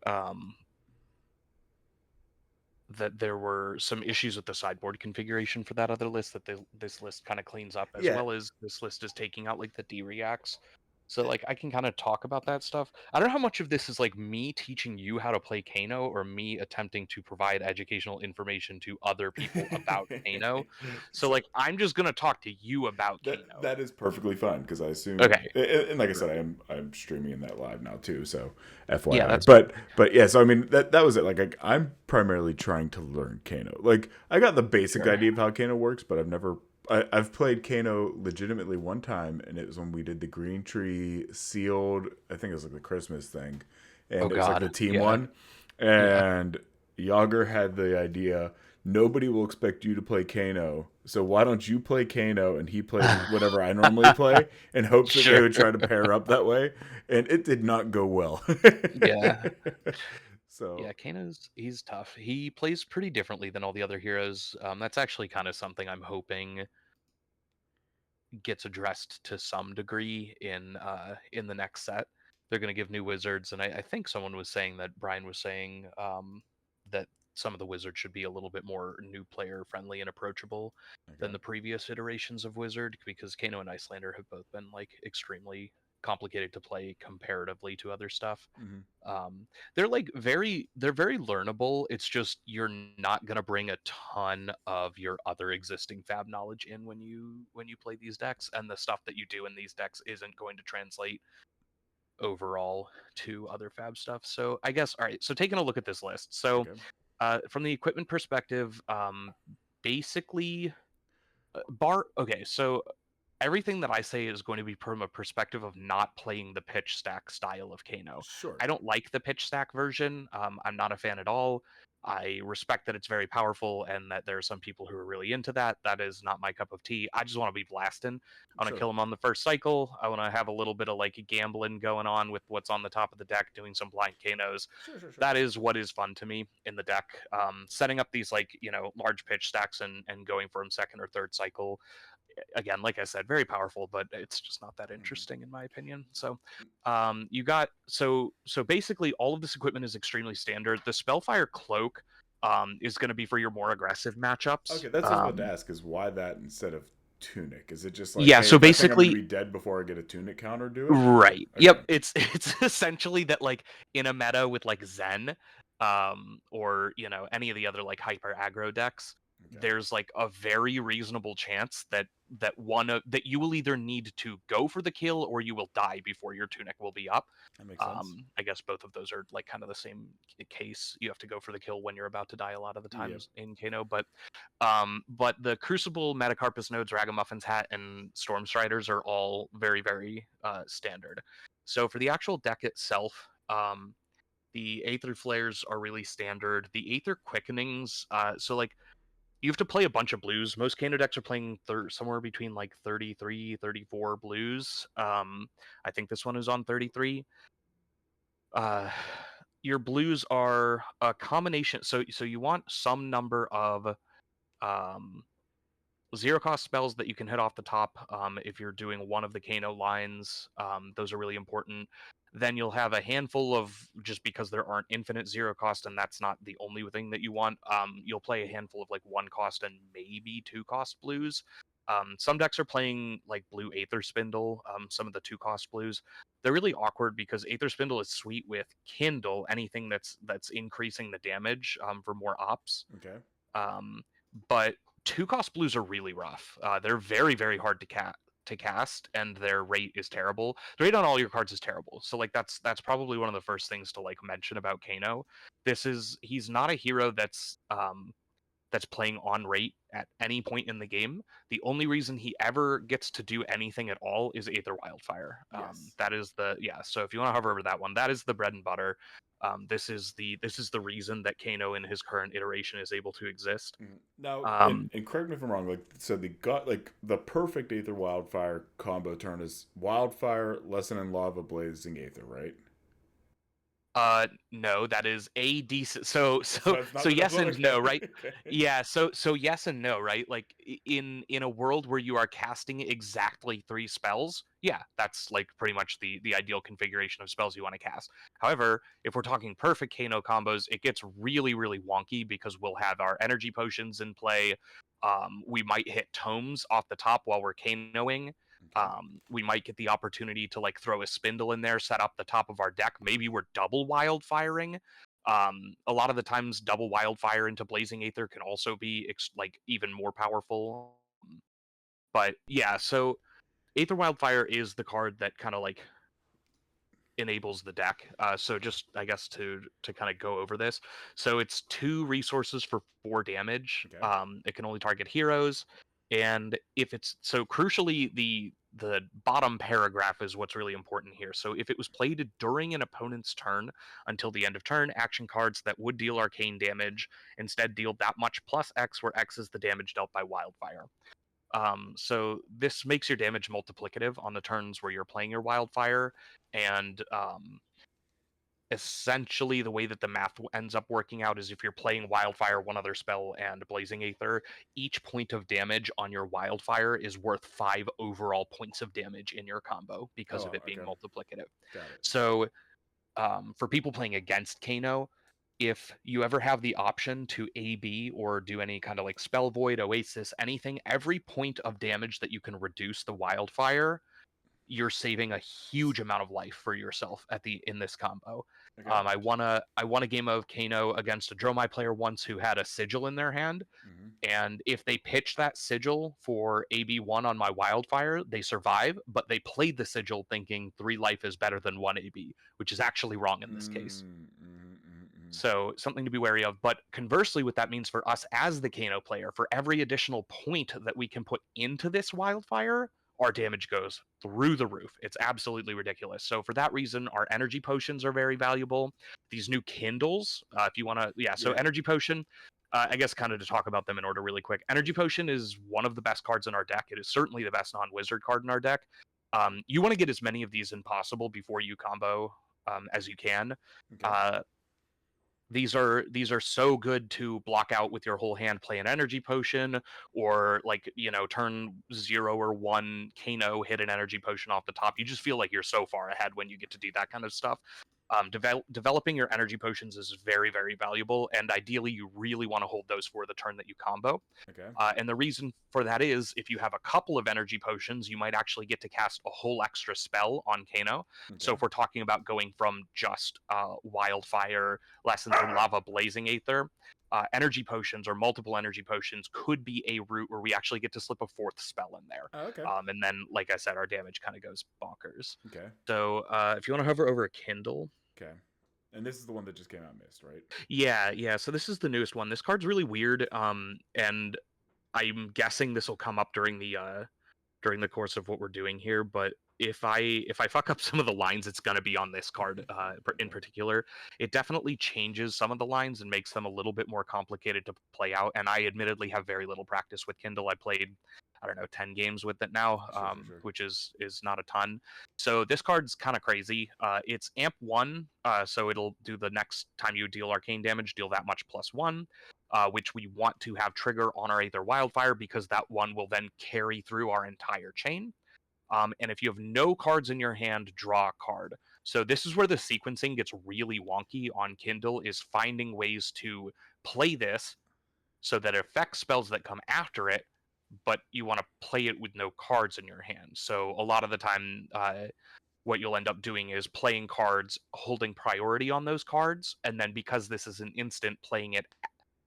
um, that there were some issues with the sideboard configuration for that other list that this list kind of cleans up, as Yeah. well as this list is taking out like the D reacts. So like I can kind of talk about that stuff. I don't know how much of this is like me teaching you how to play Kano or me attempting to provide educational information to other people about Kano. So So like I'm just gonna talk to you about Kano. that is perfectly fine because I assume, Okay. and like I said, Sure. I'm streaming in that live now too. So Yeah, FYI, that's fine. but yeah. So I mean that was it. Like I'm primarily trying to learn Kano. Like I got the basic Sure. idea of how Kano works, but I've played Kano legitimately one time, and it was when we did the Greentree sealed. I think it was like the Christmas thing, Oh and it was like the God. team Yeah. one, Yeah. and Yager had the idea. Nobody will expect you to play Kano, so why don't you play Kano and he plays whatever I normally play, in hopes that they Sure. would try to pair up that way, and it did not go well. Yeah. So Yeah, Kano's he's tough. He plays pretty differently than all the other heroes. That's actually kind of something I'm hoping gets addressed to some degree in the next set. They're going to give new wizards, and I think someone was saying that Brian was saying that some of the wizards should be a little bit more new player friendly and approachable than okay. the previous iterations of Wizard, because Kano and Icelander have both been like extremely complicated to play comparatively to other stuff. Hmm. um, they're very learnable. It's just you're not going to bring a ton of your other existing fab knowledge in when you play these decks, and the stuff that you do in these decks isn't going to translate overall to other fab stuff. So I guess, all right, so taking a look at this list, so Okay. from the equipment perspective, basically bar okay, so everything that I say is going to be from a perspective of not playing the pitch stack style of Kano. Sure. I don't like the pitch stack version. I'm not a fan at all. I respect that it's very powerful and that there are some people who are really into that. That is not my cup of tea. I just want to be blasting. I want to Sure. kill them on the first cycle. I want to have a little bit of like gambling going on with what's on the top of the deck, doing some blind Kanos. Sure. Sure. Sure. That is what is fun to me in the deck. Setting up these like large pitch stacks and going from second or third cycle, again, like I said, very powerful, but it's just not that Hmm. interesting in my opinion. So, you got so basically all of this equipment is extremely standard. The Spellfire Cloak is going to be for your more aggressive matchups. Okay, that's what I was about to ask. Is why that instead of tunic? Is it just like, Yeah, hey, so if I think I'm going to basically, be dead before I get a tunic counter, do it, or right. okay, Yep, it's it's essentially that like in a meta with like Zen, or any of the other like hyper aggro decks, okay, there's like a very reasonable chance that you will either need to go for the kill or you will die before your tunic will be up. that makes sense. I guess both of those are like kind of the same case. You have to go for the kill when you're about to die a lot of the Yep. times in Kano, but the Crucible, Metacarpus Nodes, Ragamuffins Hat, and Stormstriders are all very, very standard. So for the actual deck itself, the Aether Flares are really standard. The Aether Quickenings, so like you have to play a bunch of blues. Most Kano decks are playing somewhere between like 33, 34 blues. I think this one is on 33. Uh, your blues are a combination. So you want some number of um, zero cost spells that you can hit off the top. If you're doing one of the Kano lines, those are really important. Then you'll have a handful of, just because there aren't infinite zero cost, and that's not the only thing that you want. You'll play a handful of like one cost and maybe two cost blues. Some decks are playing like blue Aether Spindle. Some of the two cost blues, they're really awkward because Aether Spindle is sweet with Kindle, anything that's increasing the damage for more ops. Okay. Um, but two cost blues are really rough. They're very, very hard to cast, and their rate is terrible. The rate on all your cards is terrible. So like that's probably one of the first things to like mention about Kano. He's not a hero that's playing on rate at any point in the game. The only reason he ever gets to do anything at all is Aether Wildfire. Yes. That is the yeah. So if you want to hover over that one, that is the bread and butter. This is the reason that Kano in his current iteration is able to exist. Mhm. Now, Um, and correct me if I'm wrong. Like, so they got like the perfect Aether Wildfire combo turn is Wildfire, Lesson in Lava, Blazing Aether, right? No, that is a decent. So So so that's so not the yes double. and no, Okay. right? Okay. Yeah. So yes and no, right? Like in a world where you are casting exactly 3 spells, yeah, that's like pretty much the ideal configuration of spells you want to cast. However, if we're talking perfect Kano combos, it gets really really wonky because we'll have our energy potions in play. We might hit tomes off the top while we're Kanoing. Okay. We might get the opportunity to like throw a spindle in there, set up the top of our deck. Maybe we're double wildfiring. A lot of the times, double wildfire into Blazing Aether can also be like even more powerful. But yeah, so Aether Wildfire is the card that kind of like enables the deck. So just I guess to kind of go over this. So it's 2 resources for 4 damage. Okay. It can only target heroes, and if it's so crucially the bottom paragraph is what's really important here. So if it was played during an opponent's turn until the end of turn, action cards that would deal arcane damage instead deal that much plus X, where X is the damage dealt by wildfire. So this makes your damage multiplicative on the turns where you're playing your wildfire, and essentially the way that the math ends up working out is if you're playing wildfire, one other spell, and blazing aether, each point of damage on your wildfire is worth 5 overall points of damage in your combo because of Oh, it being okay. multiplicative. Got it. So for people playing against Kano, if you ever have the option to AB or do any kind of like spell void, oasis, anything, every point of damage that you can reduce the wildfire, you're saving a huge amount of life for yourself at the in this combo. Okay. I won a game of Kano against a Dromai player once who had a sigil in their hand, Mm-hmm. and if they pitch that sigil for AB1 on my wildfire, they survive, but they played the sigil thinking 3 life is better than 1 AB, which is actually wrong in this case. Mm-hmm. So something to be wary of. But conversely, what that means for us as the Kano player, for every additional point that we can put into this wildfire, our damage goes through the roof. It's absolutely ridiculous. So for that reason, our energy potions are very valuable. These new Kindles, if you want to, yeah. So Yeah. energy potion, I guess kind of to talk about them in order really quick. Energy potion is one of the best cards in our deck. It is certainly the best non-wizard card in our deck. You want to get as many of these in possible before you combo as you can. Okay. Uh, these are so good to block out with your whole hand, play an energy potion, or like turn 0 or 1 Kano, hit an energy potion off the top. You just feel like you're so far ahead when you get to do that kind of stuff. Developing your energy potions is very very valuable, and ideally you really want to hold those for the turn that you combo. Okay. And the reason for that is if you have a couple of energy potions, you might actually get to cast a whole extra spell on Kano. So Okay. if we're talking about going from just wildfire, lessons in lava, blazing aether, energy potions or multiple energy potions could be a route where we actually get to slip a 4th spell in there. Oh, okay. And then, like I said, our damage kind of goes bonkers. Okay. So if you want to hover over a Kindle. Okay. And this is the one that just came out missed, right? Yeah. So this is the newest one. This card's really weird. And I'm guessing this will come up during the course of what we're doing here. But if I fuck up some of the lines, it's gonna be on this card in Okay. particular. It definitely changes some of the lines and makes them a little bit more complicated to play out. And I admittedly have very little practice with Kindle. I played, I don't know, 10 games with it now, Sure. which is not a ton. So this card's kind of crazy. It's amp 1, so it'll do the next time you deal arcane damage, deal that much +1. Which we want to have trigger on our Aether Wildfire because that one will then carry through our entire chain. And if you have no cards in your hand, draw a card. So this is where the sequencing gets really wonky on Kindle, is finding ways to play this so that it affects spells that come after it, but you want to play it with no cards in your hand. So a lot of the time, what you'll end up doing is playing cards, holding priority on those cards, and then because this is an instant, playing it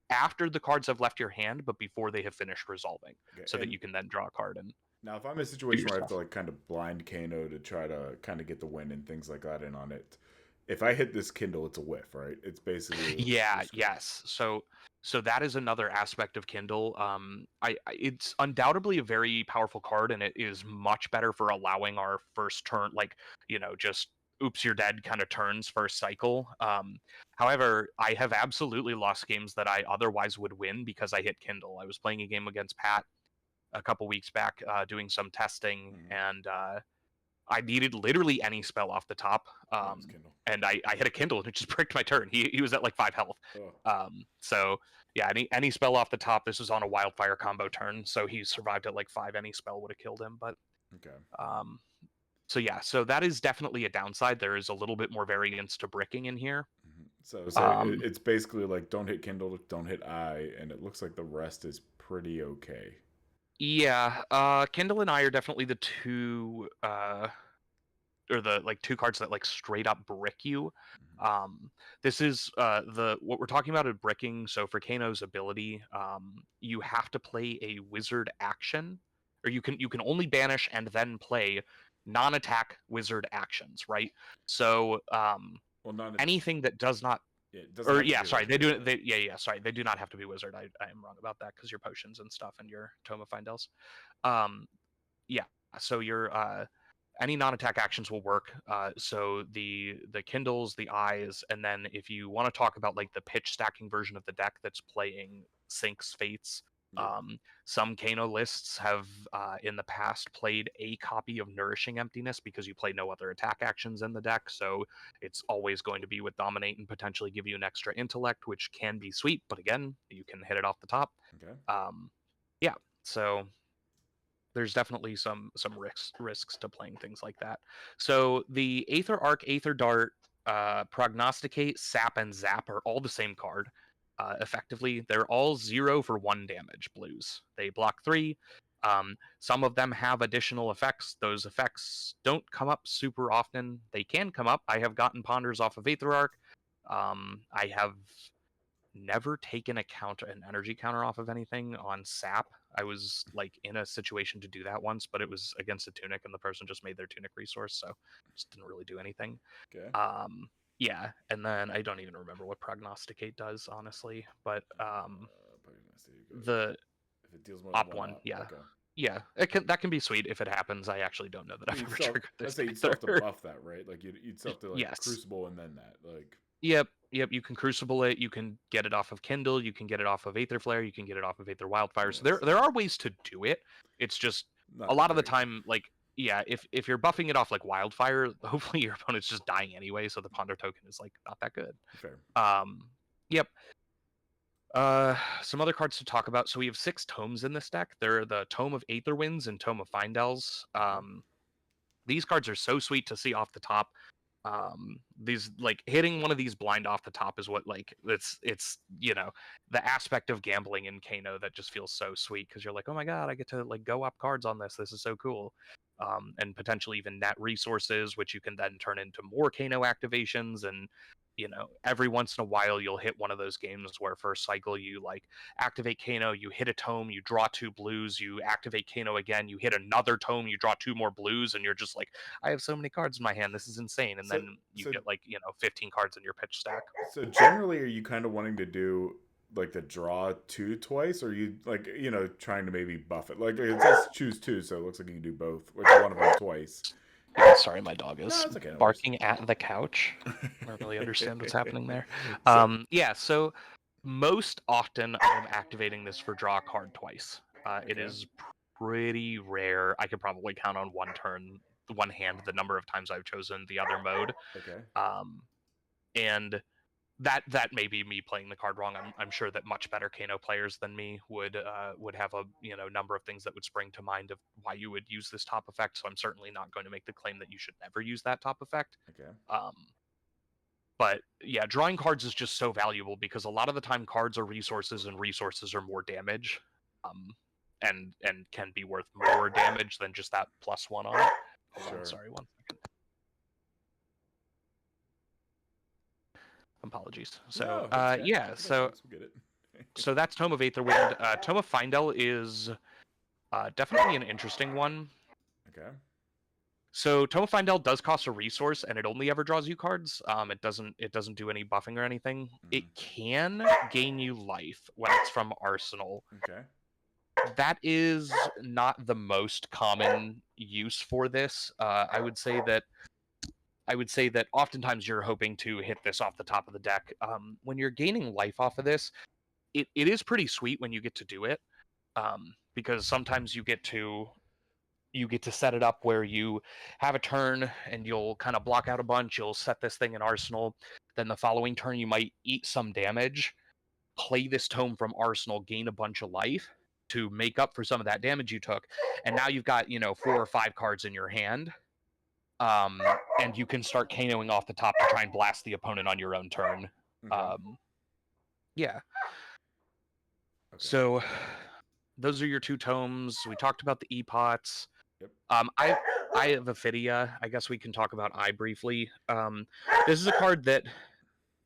after the cards have left your hand, but before they have finished resolving, Okay. so that And you can then draw a card and now, if I'm in a do situation your where I have to stuff. like kind of blind Kano to try to kind of get the win and things like that in on it, if I hit this Kindle, it's a whiff, right? It's basically Yeah, we're screwed. yes. So that is another aspect of Kindle. It's undoubtedly a very powerful card, and it is much better for allowing our first turn, like just oops, you're dead kind of turns first cycle. However, I have absolutely lost games that I otherwise would win because I hit Kindle. I was playing a game against Pat a couple weeks back, doing some testing, Mm-hmm. and I needed literally any spell off the top. That was Kindle. And I hit a Kindle and it just pricked my turn. He was at like 5 health. Oh. So yeah, any spell off the top. This was on a wildfire combo turn, so he survived at like 5. Any spell would have killed him. But Okay. so yeah, so that is definitely a downside. There is a little bit more variance to bricking in here. So it's basically like don't hit Kindle, don't hit Eye, and it looks like the rest is pretty okay. Yeah, Kindle and Eye are definitely the two or the like 2 cards that like straight up brick you. This is the what we're talking about at bricking. So for Kano's ability, you have to play a wizard action, or you can only banish and then play non-attack wizard actions, right? So Well, not anything that does not, yeah, it doesn't or have to yeah, be sorry, wizard, they do but... they yeah, sorry, they do not have to be wizard. I am wrong about that because your potions and stuff and your Tome of Findels. Um, yeah, so your any non-attack actions will work. So the Kindles, the Eyes, and then if you want to talk about like the pitch stacking version of the deck that's playing Sinks, Fates, Yep. some Kano lists have in the past played a copy of Nourishing Emptiness because you play no other attack actions in the deck. So it's always going to be with Dominate and potentially give you an extra intellect, which can be sweet, but again, you can hit it off the top. Okay. Yeah, so there's definitely some risks to playing things like that. So the Aether Arc, Aether Dart, Prognosticate, Sap, and Zap are all the same card. Effectively, they're all 0 for 1 damage blues. They block 3. Some of them have additional effects. Those effects don't come up super often. They can come up. I have gotten Ponders off of Aether Arc. I have never taken an energy counter off of anything on Sap. I was like in a situation to do that once, but it was against a Tunic and the person just made their Tunic resource, so just didn't really do anything. Okay. Yeah, and then I don't even remember what Prognosticate does, honestly, but the if it deals more than op one one, op, yeah. okay. Yeah, that can be sweet if it happens. I actually don't know that I've ever triggered I this say you'd still have to either. buff that, right? Like you'd still have to like Yes. Crucible and then that, like... Yep. You can Crucible it. You can get it off of Kindle. You can get it off of Aether Flare. You can get it off of Aether Wildfire. So there are ways to do it. It's just Not a lot of the great. time, like, yeah, if you're buffing it off like Wildfire, hopefully your opponent's just dying anyway, so the Ponder token is like not that good. Fair. Yep. Some other cards to talk about. So we have 6 tomes in this deck. They're the Tome of Aether Winds and Tome of Findels. These cards are so sweet to see off the top. These like hitting one of these blind off the top is what like it's the aspect of gambling in Kano that just feels so sweet because you're like, oh my god, I get to like go up cards on this is so cool. And potentially even net resources, which you can then turn into more Kano activations. And every once in a while you'll hit one of those games where first cycle you like activate Kano, you hit a tome, you draw 2 blues, you activate Kano again, you hit another tome, you draw 2 more blues, and you're just like, I have so many cards in my hand, this is insane. And then you get like 15 cards in your pitch stack. So generally, are you kind of wanting to do like the draw 2 twice, or are you like trying to maybe buff it? Like it says choose 2, so it looks like you can do both, like one of them twice. Yeah, sorry, my dog is okay, barking at the couch. I don't really understand what's happening there. Yeah, so most often I'm activating this for draw a card twice. It is pretty rare. I could probably count on one hand the number of times I've chosen the other mode. Okay. And that may be me playing the card wrong. I'm sure that much better Kano players than me would have a number of things that would spring to mind of why you would use this top effect. So I'm certainly not going to make the claim that you should never use that top effect. Okay. But yeah, drawing cards is just so valuable because a lot of the time cards are resources and resources are more damage, and can be worth more damage than just that +1 on it. Hold on, sorry, 1 second. Apologies. So yeah, so so that's Tome of Aetherwind. Tome of Findel is definitely an interesting one. Okay. So Tome of Findel does cost a resource, and it only ever draws you cards. It doesn't do any buffing or anything. It can gain you life when it's from Arsenal. Okay. That is not the most common use for this. I would say that oftentimes you're hoping to hit this off the top of the deck. When you're gaining life off of this, it is pretty sweet when you get to do it, because sometimes you get to you get to set it up where you have a turn and you'll kind of block out a bunch. You'll set this thing in arsenal. Then the following turn, you might eat some damage, play this tome from arsenal, gain a bunch of life to make up for some of that damage you took. And now you've got, 4 or 5 cards in your hand. Um, and you can start Kanoing off the top to try and blast the opponent on your own turn. Okay. Yeah. Okay. So those are your 2 tomes. We talked about the epots. Yep. Eye of Aetheria, I guess we can talk about Eye briefly. This is a card that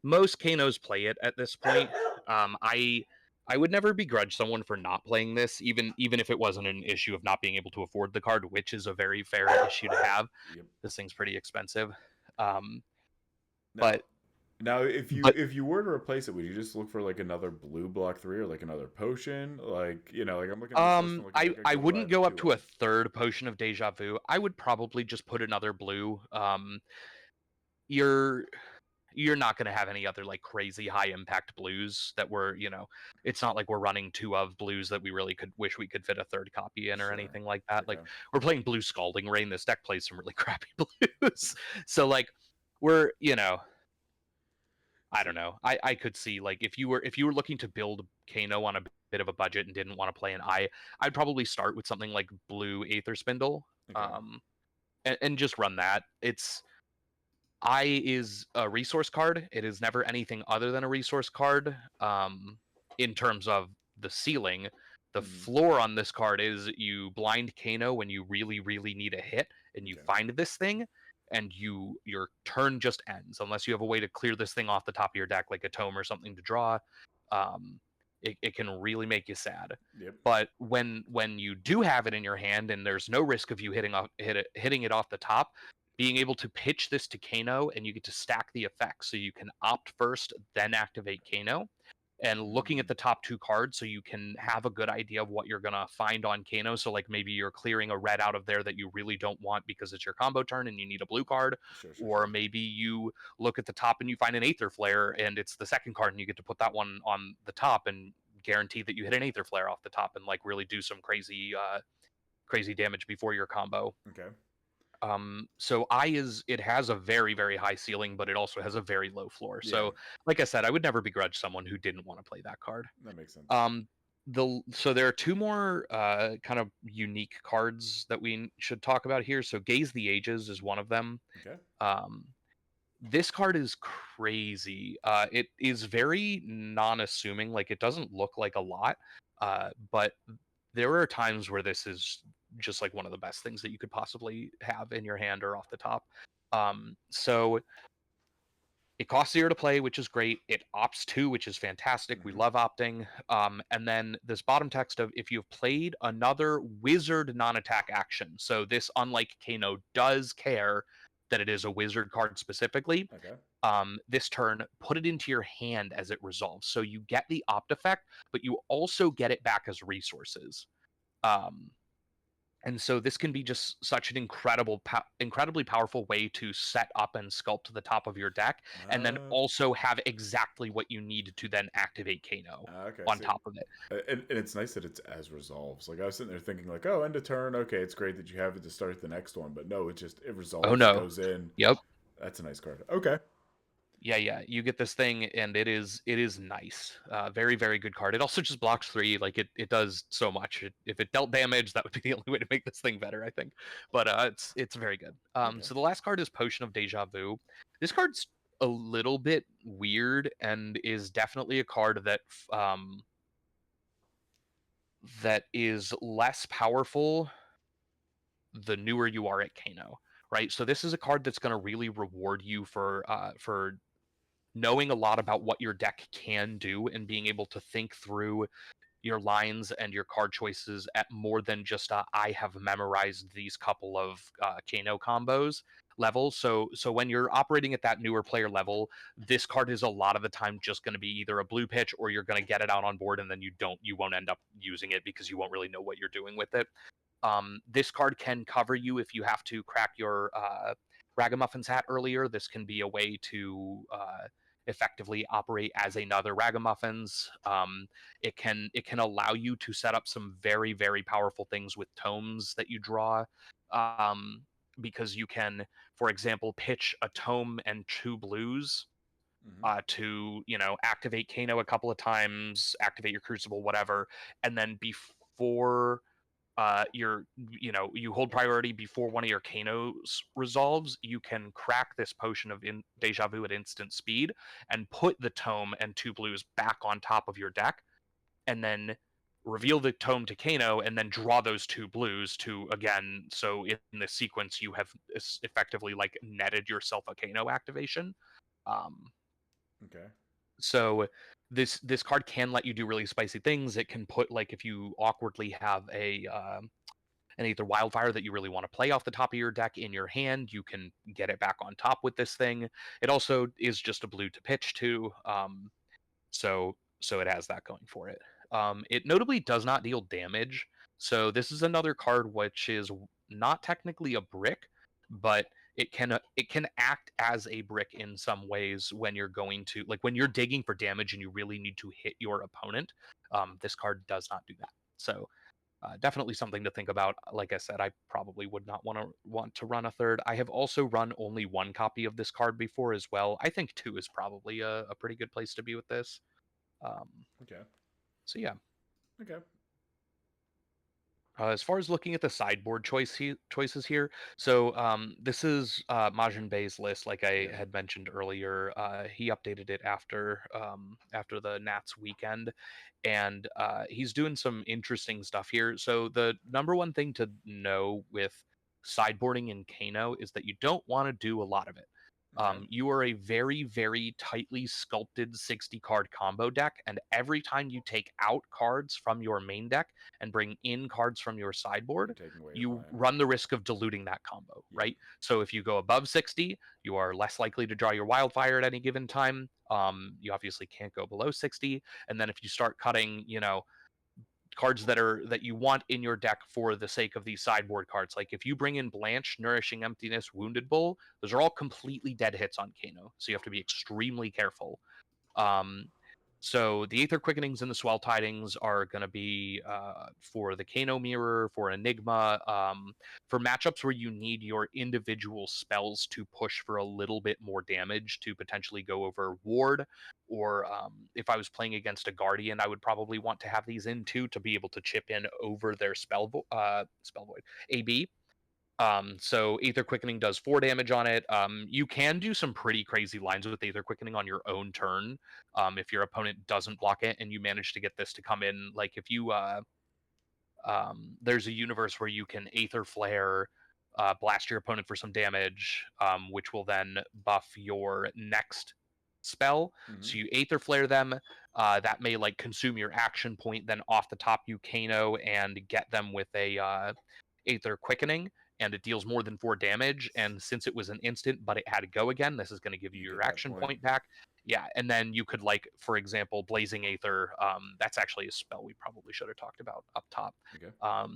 most Kanos play it at this point. I would never begrudge someone for not playing this, even if it wasn't an issue of not being able to afford the card, which is a very fair issue to have. Yep. This thing's pretty expensive. Now, But now, if you but if you were to replace it, would you just look for like another blue block 3 or like another potion? Like, like I'm looking at this list and looking like I I could go wouldn't add go up 2 to a of. third potion of deja vu. I would probably just put another blue. You're not going to have any other like crazy high impact blues that it's not like we're running 2 of blues that we really could wish we could fit a third copy in or Sure. anything like that. Like Okay. we're playing blue Scalding Rain. This deck plays some really crappy blues. So like we're, I See. don't know. I could see like if you were looking to build Kano on a bit of a budget and didn't want to play an Eye, I'd probably start with something like blue Aether Spindle. Okay. And just run that. Eye is a resource card. It is never anything other than a resource card. In terms of the ceiling, the Mm-hmm. floor on this card is you blind Kano when you really, really need a hit, and you Okay. find this thing, and your turn just ends unless you have a way to clear this thing off the top of your deck, like a tome or something to draw. Um, it can really make you sad. Yep. But when you do have it in your hand and there's no risk of you hitting it off the top, being able to pitch this to Kano and you get to stack the effects. So you can opt first, then activate Kano. And looking at Mm. the top 2 cards so you can have a good idea of what you're going to find on Kano. So, like, maybe you're clearing a red out of there that you really don't want because it's your combo turn and you need a blue card. Sure. Sure. Or Sure. maybe you look at the top and you find an Aether Flare and it's the second card and you get to put that one on the top and guarantee that you hit an Aether Flare off the top and, like, really do some crazy damage before your combo. Okay. So it has a very, very high ceiling, but it also has a very low floor. Yeah, So, like I said, I would never begrudge someone who didn't want to play that card. that makes sense. So there are 2 more kind of unique cards that we should talk about here. So Gaze the Ages is one of them. Okay. Um, this card is crazy. It is very non-assuming. Like it doesn't look like a lot, but there are times where this is just like one of the best things that you could possibly have in your hand or off the top. So it costs 0 to play, which is great. It opts 2, which is fantastic. We Mm-hmm. love opting. And then this bottom text of if you've played another wizard non-attack action. So this, unlike Kano, does care that it is a wizard card specifically. Okay. This turn, put it into your hand as it resolves. So you get the opt effect, but you also get it back as resources. Um, and so this can be just such an incredibly powerful way to set up and sculpt the top of your deck, and then Uh, also have exactly what you need to then activate Kano okay. on See, top of it. and it's nice that it's as resolves. Like I was sitting there thinking, like, oh, end of turn. Okay, it's great that you have it to start the next one, but no, it Oh resolves. It no. goes in. Yep. That's a nice card. Okay. Yeah. You get this thing, and it is nice. Very, very good card. It also just blocks 3. Like it does so much. If it dealt damage, that would be the only way to make this thing better, I think. But it's very good. Okay. So the last card is Potion of Deja Vu. This card's a little bit weird and is definitely a card that is less powerful the newer you are at Kano. Right. So this is a card that's going to really reward you for knowing a lot about what your deck can do and being able to think through your lines and your card choices at more than just I have memorized these couple of Kano combos level. So when you're operating at that newer player level, this card is a lot of the time just going to be either a blue pitch or you're going to get it out on board and then you won't end up using it because you won't really know what you're doing with it. This card can cover you if you have to crack your Ragamuffins hat earlier. This can be a way to effectively operate as another Ragamuffins. It can allow you to set up some very very powerful things with tomes that you draw, um, because you can, for example, pitch a tome and 2 blues Hmm. to activate Kano a couple of times, activate your Crucible, whatever, and then before you hold priority before one of your Kanos resolves, you can crack this potion of deja vu at instant speed and put the tome and 2 blues back on top of your deck, and then reveal the tome to Kano, and then draw those 2 blues to again. So in the sequence, you have effectively like netted yourself a Kano activation. Um, Okay. so this card can let you do really spicy things. It can put, like, if you awkwardly have an Aether Wildfire that you really want to play off the top of your deck in your hand, you can get it back on top with this thing. It also is just a blue to pitch to, so it has that going for it. It notably does not deal damage, so this is another card which is not technically a brick, but it can act as a brick in some ways when you're going to, like, when you're digging for damage and you really need to hit your opponent. This card does not do that. So definitely something to think about. Like I said, I probably would not want to run a third. I have also run only one copy of this card before as well. I think two is probably a pretty good place to be with this. Um, Okay. so yeah. Okay. As far as looking at the sideboard choices here, so this is Majin Bei's list, like I Yeah. had mentioned earlier. He updated it after the Nats weekend, and he's doing some interesting stuff here. So the number one thing to know with sideboarding in Kano is that you don't want to do a lot of it. Okay. You are a very, very tightly sculpted 60 card combo deck, and every time you take out cards from your main deck and bring in cards from your You're sideboard, taking away your you plan. run the risk of diluting that combo, Yep. right? So if you go above 60, you are less likely to draw your wildfire at any given time. You obviously can't go below 60. And then if you start cutting, cards that you want in your deck for the sake of these sideboard cards, like if you bring in Blanche, Nourishing Emptiness, Wounded Bull, those are all completely dead hits on Kano. So you have to be extremely careful. Um, so the Aether Quickenings and the Swell Tidings are going to be for the Kano Mirror, for Enigma, for matchups where you need your individual spells to push for a little bit more damage to potentially go over Ward. Or if I was playing against a Guardian, I would probably want to have these in too to be able to chip in over their spell void AB. So Aether Quickening does 4 damage on it. You can do some pretty crazy lines with Aether Quickening on your own turn. If your opponent doesn't block it and you manage to get this to come in, like if you there's a universe where you can Aether Flare, blast your opponent for some damage, which will then buff your next spell. Mm-hmm. So you Aether Flare them. That may like consume your action point. Then off the top you Kano and get them with a Aether Quickening, and it deals more than 4 damage. And since it was an instant, but it had to go again, this is going to give you You your get that action point. point back. Yeah, and then you could, like, for example, Blazing Aether. That's actually a spell we probably should have talked about up top. Okay.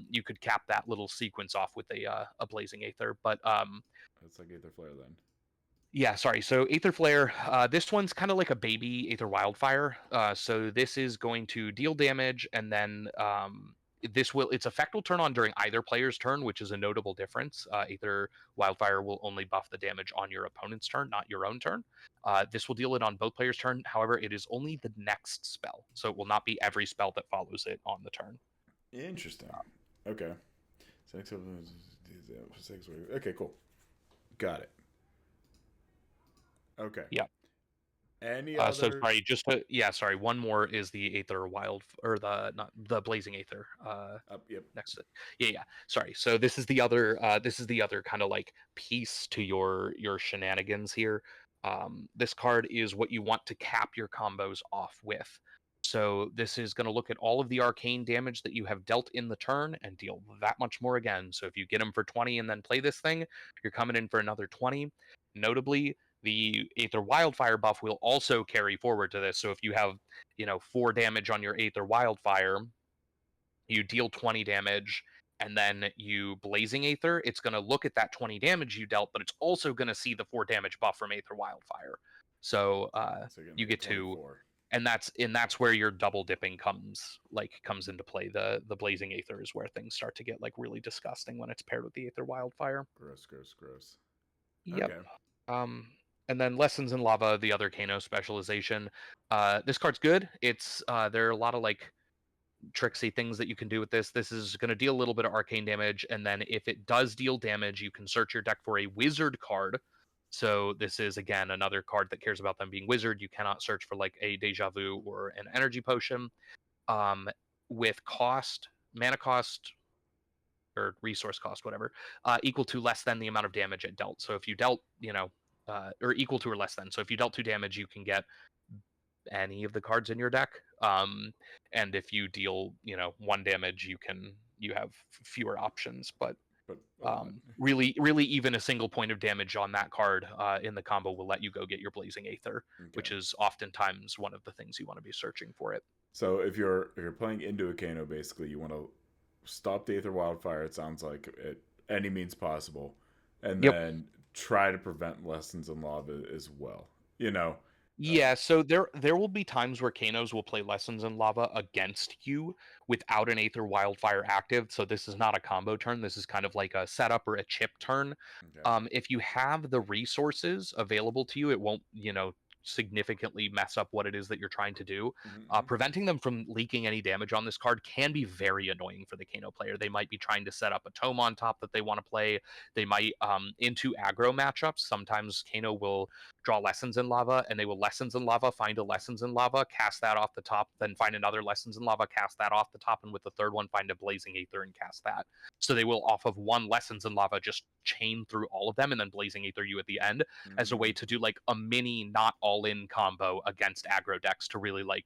You could cap that little sequence off with a Blazing Aether, but That's like Aether Flare then. yeah, sorry. So Aether Flare, this one's kind of like a baby Aether Wildfire. So this is going to deal damage, and then its effect will turn on during either player's turn, which is a notable difference. Aether Wildfire will only buff the damage on your opponent's turn, not your own turn. This will deal it on both players' turn. However, it is only the next spell, so it will not be every spell that follows it on the turn. Interesting. Okay. Okay, cool. Got it. Okay. Yeah. Any So other? sorry, sorry. One more is the Aether Wild, or the not the Blazing Aether. Yep. Next to, yeah. Sorry. So this is the other kind of like piece to your shenanigans here. This card is what you want to cap your combos off with. So this is going to look at all of the arcane damage that you have dealt in the turn and deal that much more again. So if you get them for 20 and then play this thing, you're coming in for another 20. Notably, the Aether Wildfire buff will also carry forward to this. So if you have, 4 damage on your Aether Wildfire, you deal 20 damage, and then you Blazing Aether, it's going to look at that 20 damage you dealt, but it's also going to see the 4 damage buff from Aether Wildfire. So So you're getting you like a get to, 24. and that's where your double dipping comes into play. The blazing aether is where things start to get like really disgusting when it's paired with the aether wildfire. Gross, gross, gross. Yep. Okay. Um, and then lessons in lava, the other Kano specialization. This card's good. It's there are a lot of like tricksy things that you can do with this. This is going to deal a little bit of arcane damage, and then if it does deal damage, you can search your deck for a wizard card. So this is again another card that cares about them being wizard. You cannot search for like a deja vu or an energy potion. With mana cost, or resource cost, whatever, equal to less than the amount of damage it dealt. So if you dealt, or equal to or less than. So if you dealt 2 damage, you can get any of the cards in your deck. And if you deal, 1 damage, you have fewer options. But But a lot. really, really, even a single point of damage on that card in the combo will let you go get your Blazing Aether, Okay. which is oftentimes one of the things you want to be searching for it. So if you're playing into a Kano, basically you want to stop the Aether Wildfire. It sounds like at any means possible, and Yep. then try to prevent Lessons in Lava as well. You know. Yeah, so there will be times where Kanos will play Lessons in Lava against you without an Aether Wildfire active. So this is not a combo turn. This is kind of like a setup or a chip turn. Okay. If you have the resources available to you, it won't, significantly mess up what it is that you're trying to do. Mm-hmm. Preventing them from leaking any damage on this card can be very annoying for the Kano player. They might be trying to set up a tome on top that they want to play. They might, into aggro matchups, sometimes Kano will draw Lessons in Lava, and they will Lessons in Lava, find a Lessons in Lava, cast that off the top, then find another Lessons in Lava, cast that off the top, and with the third one, find a Blazing Aether and cast that. So they will, off of one Lessons in Lava, just chain through all of them and then Blazing Aether you at the end as a way Mm. to do like a mini not all in combo against aggro decks to really like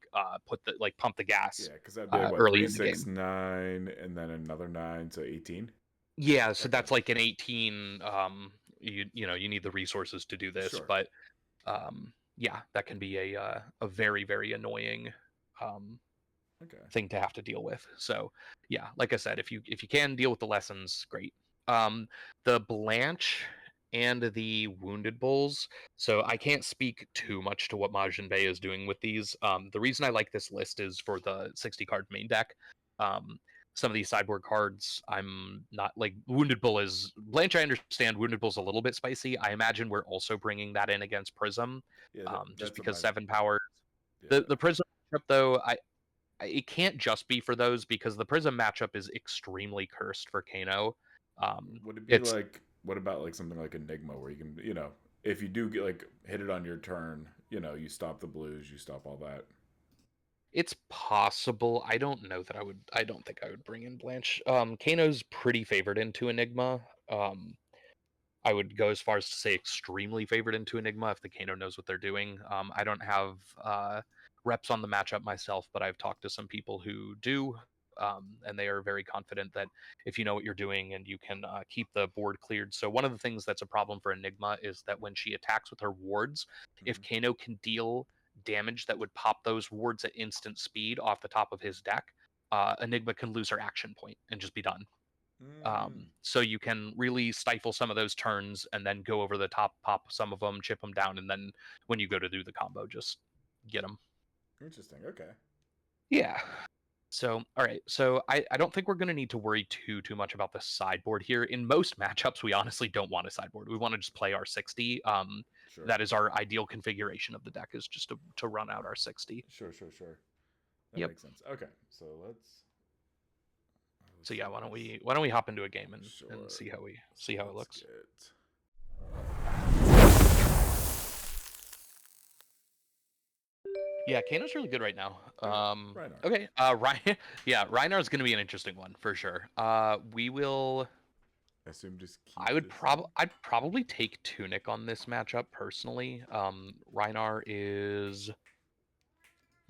pump the gas Yeah, because that'd be like what early three, in the six, game. 9, and then another 9, so 18. Yeah, so Okay. that's like an 18. You need the resources to do this, Sure. but yeah, that can be a very very annoying um, Okay. thing to have to deal with. So yeah, like I said, if you can deal with the lessons, great. Um, the Blanche and the Wounded Bulls. So I can't speak too much to what Majin Bey is doing with these. The reason I like this list is for the 60 card main deck. Um, some of these sideboard cards, I'm not like Wounded Bull is Blanche. I understand Wounded Bull's a little bit spicy. I imagine we're also bringing that in against Prism, Yeah, just that's a because my 7 power. yeah. The Prism matchup, though, it can't just be for those because the Prism matchup is extremely cursed for Kano. Would it be It's like what about like something like Enigma where you can if you do get like hit it on your turn, you stop the blues, you stop all that. it's possible. I don't know that I would. I don't think I would bring in Blanche. Kano's pretty favored into Enigma. I would go as far as to say extremely favored into Enigma if the Kano knows what they're doing. I don't have reps on the matchup myself, but I've talked to some people who do, and they are very confident that if you know what you're doing and you can keep the board cleared. So one of the things that's a problem for Enigma is that when she attacks with her wards, if Hmm. Kano can deal damage that would pop those wards at instant speed off the top of his deck, Enigma can lose her action point and just be done. Mm, So you can really stifle some of those turns and then go over the top, pop some of them, chip them down, and then when you go to do the combo, just get them. interesting. Okay. Yeah. So, all right. So I don't think we're going to need to worry too much about the sideboard here. In most matchups, we honestly don't want a sideboard. We want to just play our 60. Sure. That is our ideal configuration of the deck, is just to run out our 60. Sure. Sure. Sure. That Yep. makes sense. Okay. So So let's yeah, see why don't this. we hop into a game and Sure. see So how it let's looks. get Yeah, Kano's really good right now. okay. Rinar. Okay, Ryan. Yeah, Reinar's going to be an interesting one for sure. We will. I assume just keep this in. I'd probably take Tunic on this matchup personally. Reinar is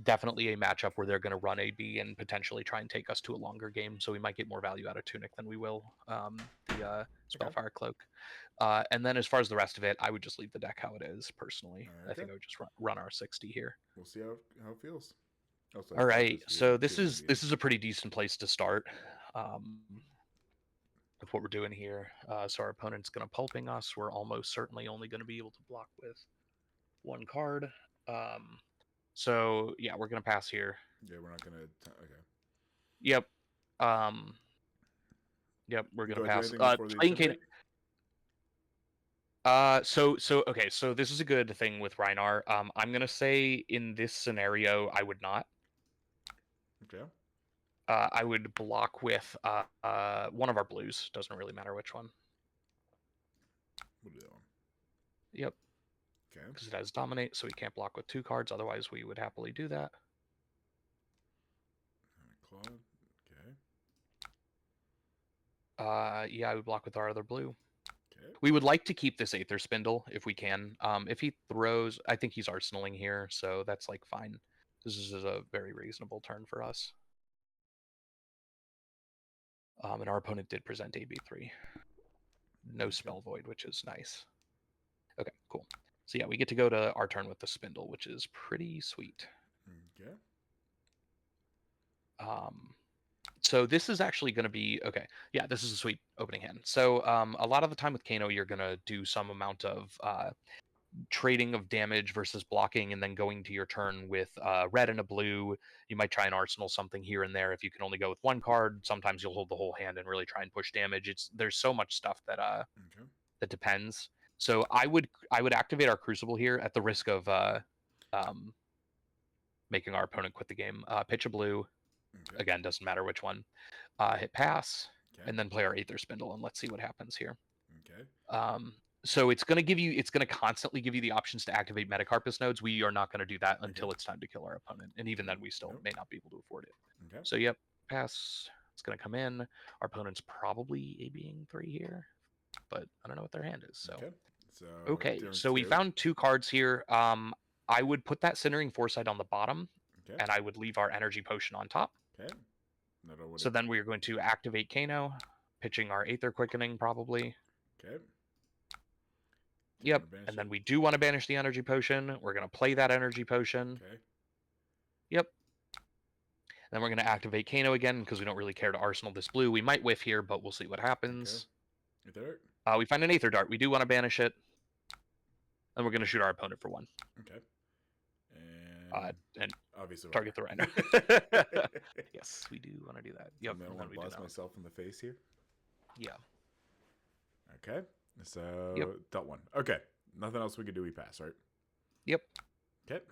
definitely a matchup where they're going to run AB and potentially try and take us to a longer game. So we might get more value out of Tunic than we will the Okay. Spellfire Cloak. And then as far as the rest of it, I would just leave the deck how it is personally. I Okay. think I would just run our 60 here. We'll see how it feels. Also, I All forgot right, this. We have so this two is games. a pretty decent place to start with what we're doing here. So our opponent's going to pulping us. We're almost certainly only going to be able to block with 1 card. So yeah, we're gonna pass here. Yeah, we're not gonna. Okay. Yep. Yep, we're gonna Do I do pass. anything before the Playing Kano. intimidate? Okay, so this is a good thing with Rinar. I'm gonna say in this scenario, I would not. Okay. I would block with one of our blues. Doesn't really matter which one. We'll do that one. Yep. Okay. Because it has dominate, so we can't block with 2 cards. Otherwise, we would happily do that. Claude. Okay. Yeah, I would block with our other blue. Okay. We would like to keep this Aether Spindle if we can. If he throws, I think he's arsenaling here, so that's like fine. This is a very reasonable turn for us. And our opponent did present AB3. No spell void, which is nice. Okay, cool. So yeah, we get to go to our turn with the Spindle, which is pretty sweet. Okay. So this is actually going to be okay. Yeah, this is a sweet opening hand. So a lot of the time with Kano, you're going to do some amount of trading of damage versus blocking, and then going to your turn with red and a blue. You might try and arsenal something here and there if you can only go with 1 card. Sometimes you'll hold the whole hand and really try and push damage. There's so much stuff that that depends. So I would activate our Crucible here at the risk of making our opponent quit the game. Pitch a blue. Okay. Again, doesn't matter which one. Hit pass, Okay. and then play our Aether Spindle, and let's see what happens here. Okay. So it's going to constantly give you the options to activate Metacarpus nodes. We are not going to do that until it's time to kill our opponent, and even then, we still may not be able to afford it. Okay. So yep, pass. It's going to come in. Our opponent's probably ABing 3 here, but I don't know what their hand is. So so we found 2 cards here. I would put that Centering Foresight on the bottom, and I would leave our Energy Potion on top. Okay. So then we are going to activate Kano, pitching our Aether Quickening probably. Okay. Yep, and then we do want to banish the Energy Potion. We're going to play that Energy Potion. Okay. Yep. Then we're going to activate Kano again because we don't really care to arsenal this blue. We might whiff here, but we'll see what happens. Okay. We find an Aether Dart. We do want to banish it. And we're going to shoot our opponent for 1. Okay. And obviously target the Rinar. Yes, we do want to do that. Yep. I don't want to blast myself in the face here. Yeah. Okay. So dealt 1. Okay. Nothing else we could do. We pass, right? Yep. Okay.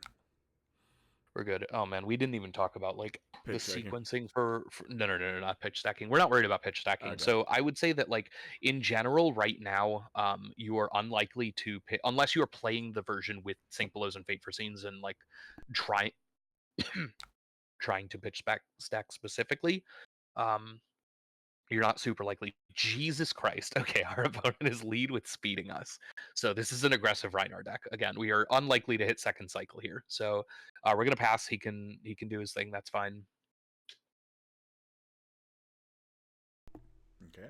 We're good. Oh man, we didn't even talk about like pitch the stacking. sequencing for no, not pitch stacking. We're not worried about pitch stacking. Okay. So I would say that like in general right now, you are unlikely to unless you are playing the version with Sink Belows and Fate for Scenes and like trying to pitch stack specifically. You're not super likely. Jesus Christ. Okay, our opponent is lead with speeding us. So this is an aggressive Rinar deck. Again, we are unlikely to hit second cycle here. So we're gonna pass. He can do his thing. That's fine. Okay.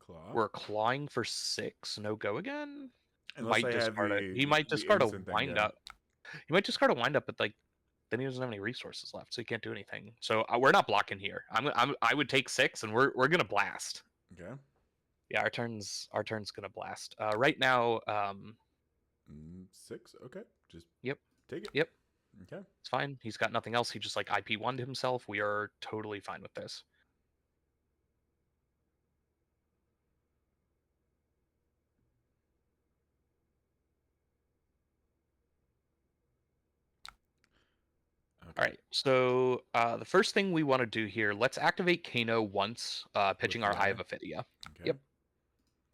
Claw. We're clawing for 6. No go again. Unless might discard it. He might discard a wind up. He might discard a wind up, but like then he doesn't have any resources left, so he can't do anything. So we're not blocking here. I would take 6, and we're gonna blast. Okay. Yeah, our turn's gonna blast. Right now, 6. Okay. Just take it. Yep. Okay. It's fine. He's got nothing else. He just like IP1'd himself. We are totally fine with this. All right, so the first thing we want to do here, let's activate Kano once, pitching our Eye of Aetheria. Okay. Yep.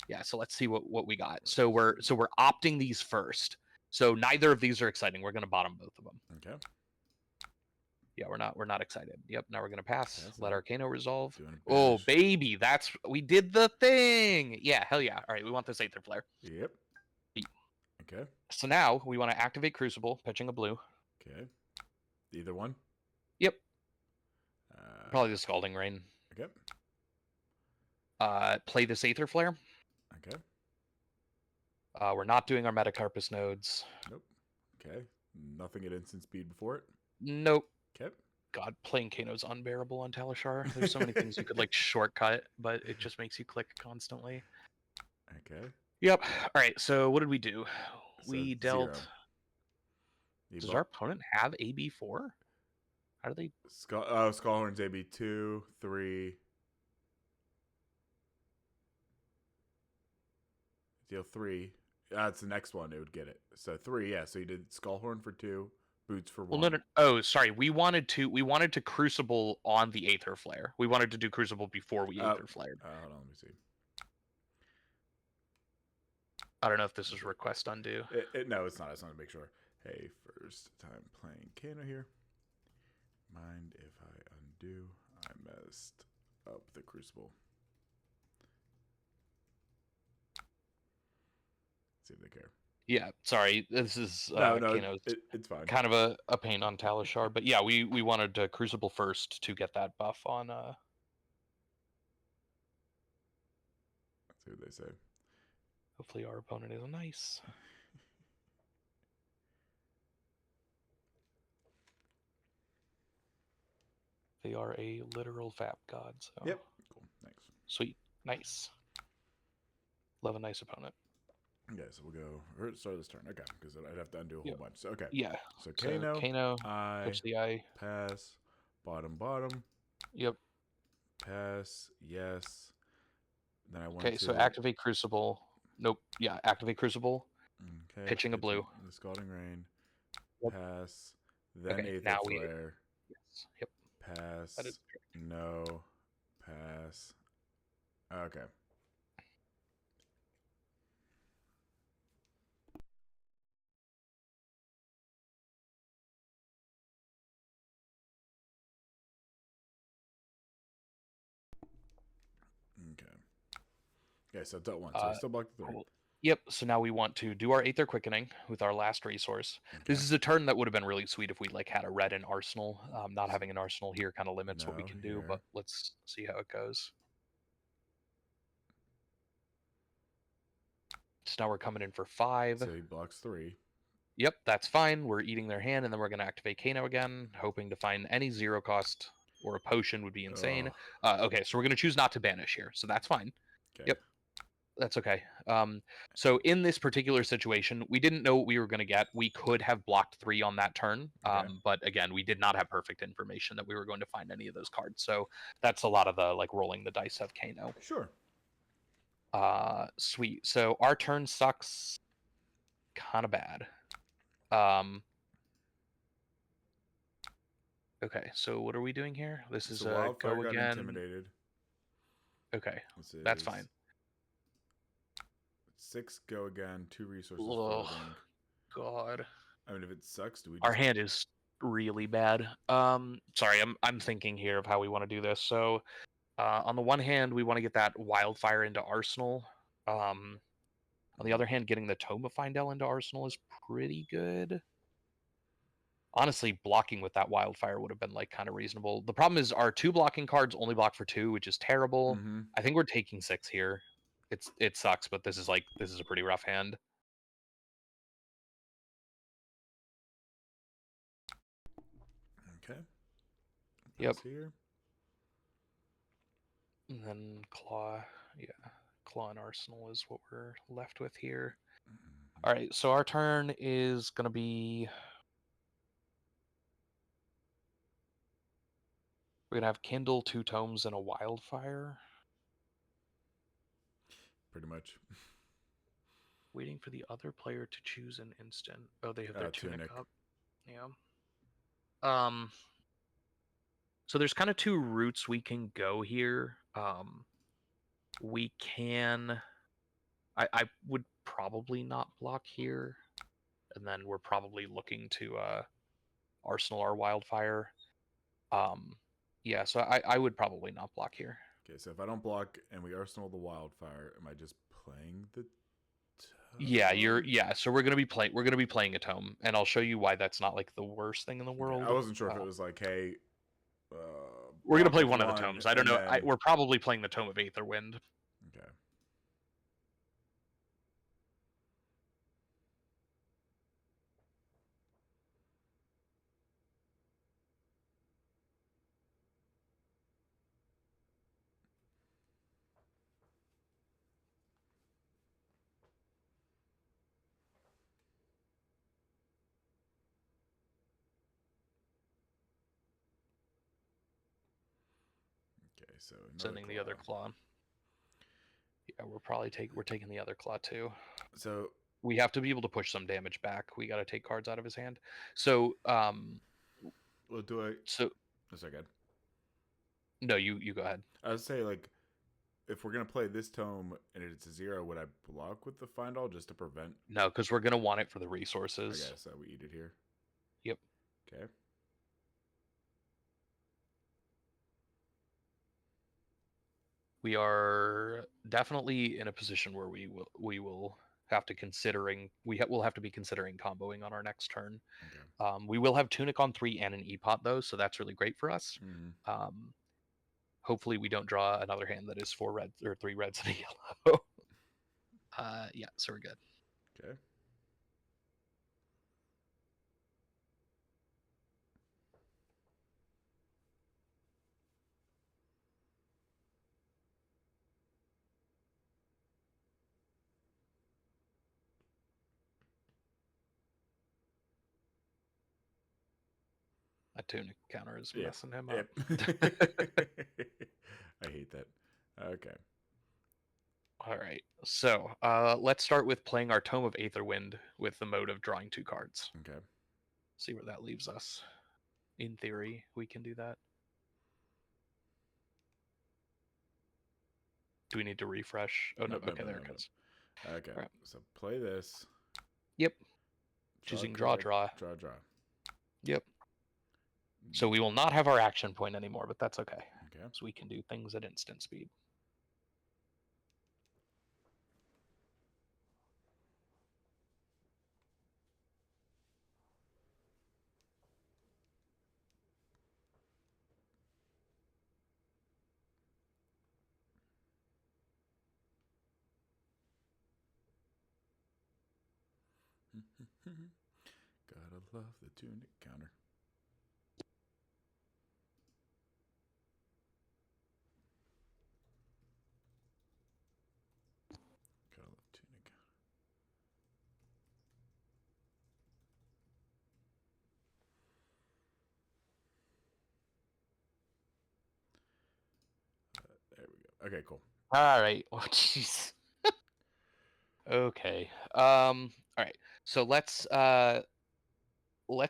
Yeah, so let's see what we got. So we're opting these first. So neither of these are exciting. We're going to bottom both of them. Okay. Yeah, we're not excited. Yep, now we're going to pass. Let our Kano resolve. Oh, baby, we did the thing. Yeah, hell yeah. All right, we want this Aether Flare. Yep. Okay. So now we want to activate Crucible, pitching a blue. Okay. Either one? Yep. Probably the Scalding Rain. Okay. Play this Aether Flare. Okay. We're not doing our Metacarpus nodes. Nope. Okay. Nothing at instant speed before it? Nope. Okay. God, playing Kano's unbearable on Talishar. There's so many things you could like shortcut, but it just makes you click constantly. Okay. Yep. All right. So what did we do? So We dealt. 0. Does our opponent have AB4? How do they? Skullhorn's AB 2, 3. Deal 3. That's the next one. It would get it. So 3. Yeah. So you did Skullhorn for 2, Boots for 1. Well, no. Oh, sorry. We wanted to Crucible on the Aether Flare. We wanted to do Crucible before we Aether Flared. Hold on. Let me see. I don't know if this is request undo. No, it's not. I just want to make sure. Hey, first time playing Kano here. Mind if I undo? I messed up the Crucible. See if they care. Yeah, sorry. This is no, Kano's it's fine. kind of a pain on Talishar, but yeah, we wanted to Crucible first to get that buff on. Let's see what they say. Hopefully our opponent is nice. They are a literal Fap god, so. Yep. Cool. Thanks. Sweet. Nice. Love a nice opponent. Okay, so we'll go start this turn. Okay, because I'd have to undo a whole bunch. So, okay. Yeah. So Kano, pitch the eye. Pass, bottom. Yep. Pass, yes. Then I want Okay, so activate Crucible. Nope. Yeah, activate Crucible. Okay. Pitching a blue. The Scalding Rain. Yep. Pass. Then okay, Aether Flare. Yes. Yep. Pass. That is no. Pass. Okay. Okay, so it's at 1. So I still blocked the 3. Cool. Yep, so now we want to do our Aether Quickening with our last resource. Okay. This is a turn that would have been really sweet if we had a red in Arsenal. Not having an Arsenal here kind of limits what we can do, but let's see how it goes. So now we're coming in for 5. So he blocks 3. Yep, that's fine. We're eating their hand, and then we're going to activate Kano again, hoping to find any 0 cost or a potion would be insane. Okay, so we're going to choose not to banish here, so that's fine. Okay. Yep. That's okay. So in this particular situation, we didn't know what we were going to get. We could have blocked 3 on that turn, but again, we did not have perfect information that we were going to find any of those cards. So that's a lot of the rolling the dice of Kano. Sure. Sweet. So our turn sucks kind of bad. Okay, so what are we doing here? This is a go again. Intimidated. Okay, that's fine. 6 go again, 2 resources. Oh, God. I mean, if it sucks, do we? Our hand is really bad. Sorry, I'm thinking here of how we want to do this. So, on the one hand, we want to get that Wildfire into Arsenal. On the other hand, getting the Tome of Findel into Arsenal is pretty good. Honestly, blocking with that Wildfire would have been kind of reasonable. The problem is our 2 blocking cards only block for 2, which is terrible. I think we're taking 6 here. It sucks, but this is a pretty rough hand. Okay. Yep. Here. And then Claw, Claw and Arsenal is what we're left with here. All right, so our turn is going to be... We're going to have Kindle, 2 tomes, and a Wildfire. Pretty much. Waiting for the other player to choose an instant. Oh, they have their Tunic up. Yeah. So there's kind of 2 routes we can go here. We can... I would probably not block here. And then we're probably looking to Arsenal our Wildfire. Yeah, so I would probably not block here. Okay, so if I don't block and we Arsenal the Wildfire, am I just playing the tome? Yeah, so we're gonna be playing a tome, and I'll show you why that's not the worst thing in the world. Okay, I wasn't sure if it was hey, we're gonna play one of the tomes. I don't know. We're probably playing the Tome of Aetherwind. Okay. so sending the other claw. Yeah, we're taking the other claw too. So we have to be able to push some damage back. We got to take cards out of his hand. So well, do I? So that's not good. No, you go ahead. I would say, like, if we're gonna play this tome and it's a 0, would I block with the Find All just to prevent? No, because we're gonna want it for the resources. Okay, so we eat it here. Yep. Okay. We are definitely in a position where we will have to we'll have to be considering comboing on our next turn. Okay. We will have Tunic on 3 and an E-Pot though, so that's really great for us. Mm-hmm. Hopefully we don't draw another hand that is 4 reds or 3 reds and a yellow. Yeah, so we're good. Okay. A Tunic counter is messing him up. I hate that. Okay. All right. So let's start with playing our Tome of Aetherwind with the mode of drawing 2 cards. Okay. See where that leaves us. In theory, we can do that. Do we need to refresh? Oh, no. Okay, there it goes. Okay. Right. So play this. Yep. Choosing draw. Draw. Yep. So we will not have our action point anymore, but that's okay. Okay. So we can do things at instant speed. Gotta love the Tunic counter. Gotta love Tunic counter. There we go. Okay, cool. All right. Oh, jeez. Okay. All right. So let's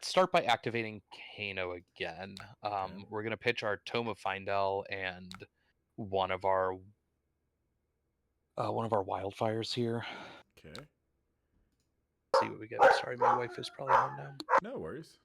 start by activating Kano again. Okay. We're gonna pitch our Tome of Findel and one of our wildfires here. Okay. See what we get. Sorry, my wife is probably home now. No worries.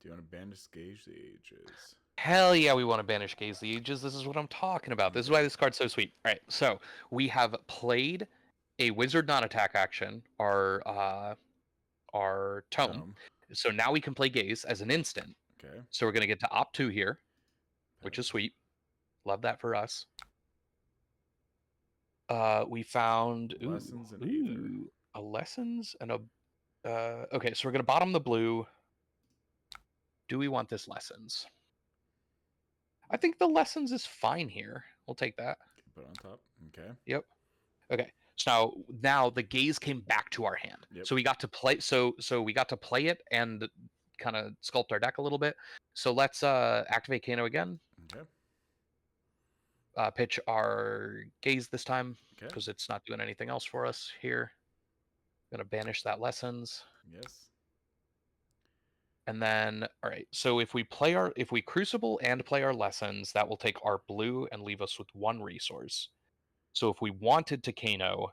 Do you want to banish Gauge the Ages? Hell yeah, we want to banish Gaze the Ages. This is what I'm talking about. This is why this card's so sweet. All right, so we have played a wizard non-attack action, our tome. So now we can play Gaze as an instant. Okay. So we're gonna get to opt 2 here, which is sweet. Love that for us. We found Lessons and Aether. A lessons and a. Okay, so we're gonna bottom the blue. Do we want this lessons? I think the lessons is fine here. We'll take that. Put it on top. Okay. Yep. Okay. So now the Gaze came back to our hand. Yep. So we got to play. So we got to play it and kind of sculpt our deck a little bit. So let's activate Kano again. Okay. Pitch our Gaze this time because it's not doing anything else for us here. Gonna banish that lessons. Yes. And then, all right. So if we Crucible and play our lessons, that will take our blue and leave us with 1 resource. So if we wanted to Kano,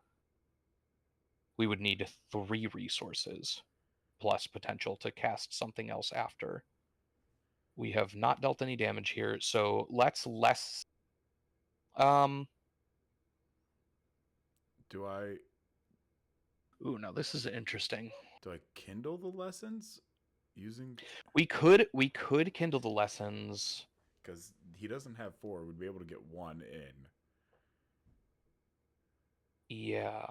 we would need 3 resources plus potential to cast something else after. We have not dealt any damage here, so let's less. Do I? Ooh, now this is interesting. Do I Kindle the lessons using? We could Kindle the lessons because he doesn't have 4. We'd be able to get 1 in. Yeah,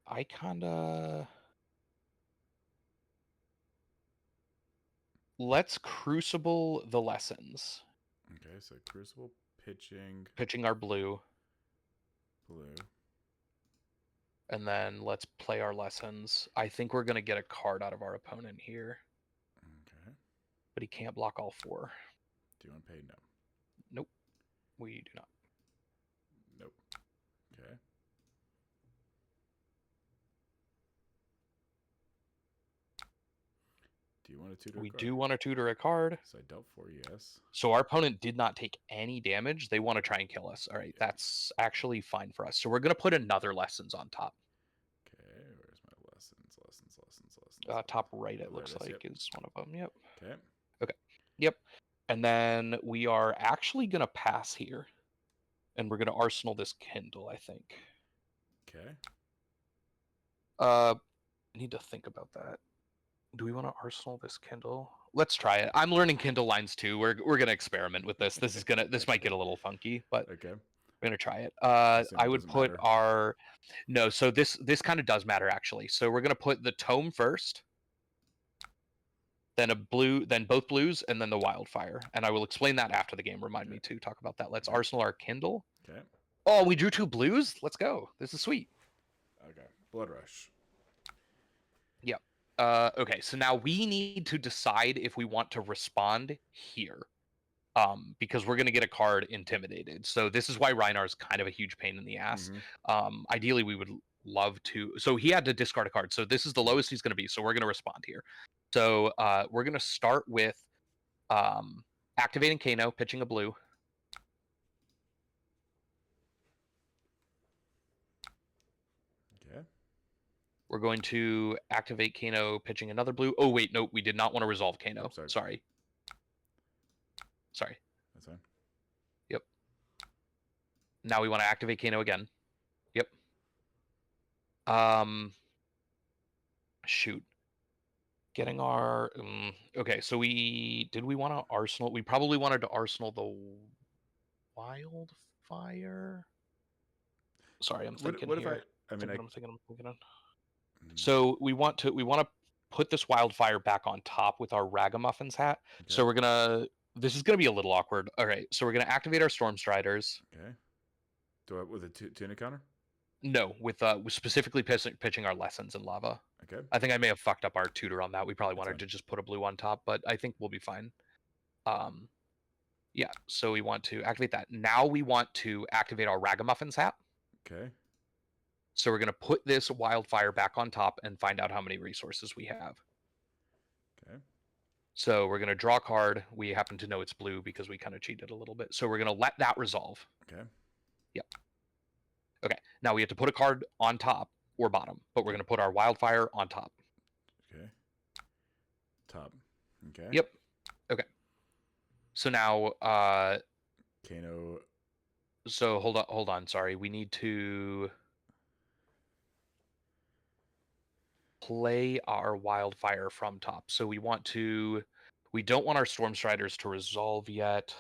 I kinda... Let's Crucible the lessons. Okay, so Crucible, pitching, Pitching our blue. blue. And then let's play our lessons. I think we're gonna get a card out of our opponent here. Okay. But he can't block all 4. Do you want to pay? No. Nope, we do not. Nope. Okay. Do you want to tutor? We do want to tutor a card. So I dealt 4, yes. So our opponent did not take any damage. They want to try and kill us. All right, that's actually fine for us. So we're going to put another lessons on top. Okay, where's my lessons? Top right, it Oh, looks is, like, is one of them. Yep. Okay. Okay. Yep. And then we are actually going to pass here. And we're going to arsenal this Kindle, I think. Okay. I need to think about that. Do we want to arsenal this Kindle? Let's try it. I'm learning Kindle lines too. We're gonna experiment with this. This might get a little funky, but Okay. we're gonna try it. I I would put matter. our... No, so this kind of does matter actually. So we're gonna put the tome first, then a blue, then both blues, and then the wildfire. And I will explain that after the game. Remind me to talk about that. Let's arsenal our Kindle. Okay. Oh, we drew 2 blues. Let's go. This is sweet. Okay. Blood rush. Yep. Okay, so now we need to decide if we want to respond here. Because we're going to get a card intimidated. So this is why Rinar is kind of a huge pain in the ass. Ideally, we would love to... So he had to discard a card. So this is the lowest he's going to be. So we're going to respond here. So we're going to start with activating Kano, pitching a blue. Okay. We're going to activate Kano, pitching another blue. Oh, wait, no, we did not want to resolve Kano. Oh, Sorry. That's fine. Yep. Now we want to activate Kano again. Yep. Shoot. Getting our... okay, so we want to arsenal... We probably wanted to arsenal the wildfire. Sorry, I'm thinking what here. I'm thinking on. So we want to put this wildfire back on top with our Ragamuffins hat. Okay. So we're gonna... This is gonna be a little awkward. All right, so we're gonna activate our Storm Striders. Okay. Do I with a tuna counter? No, with specifically pitching our lessons in lava. Okay. I think I may have fucked up our tutor on that. We probably wanted to just put a blue on top, but I think we'll be fine. Yeah, so we want to activate that. Now we want to activate our Ragamuffins hat. Okay. So we're going to put this wildfire back on top and find out how many resources we have. Okay. So we're going to draw a card. We happen to know it's blue because we kind of cheated a little bit. So we're going to let that resolve. Okay. Yep. Okay, now we have to put a card on top or bottom, but we're going to put our wildfire on top. Okay. Top. Okay. Yep. Okay. So now Kano. So hold on, sorry. We need to play our wildfire from top. So we don't want our Storm Striders to resolve yet.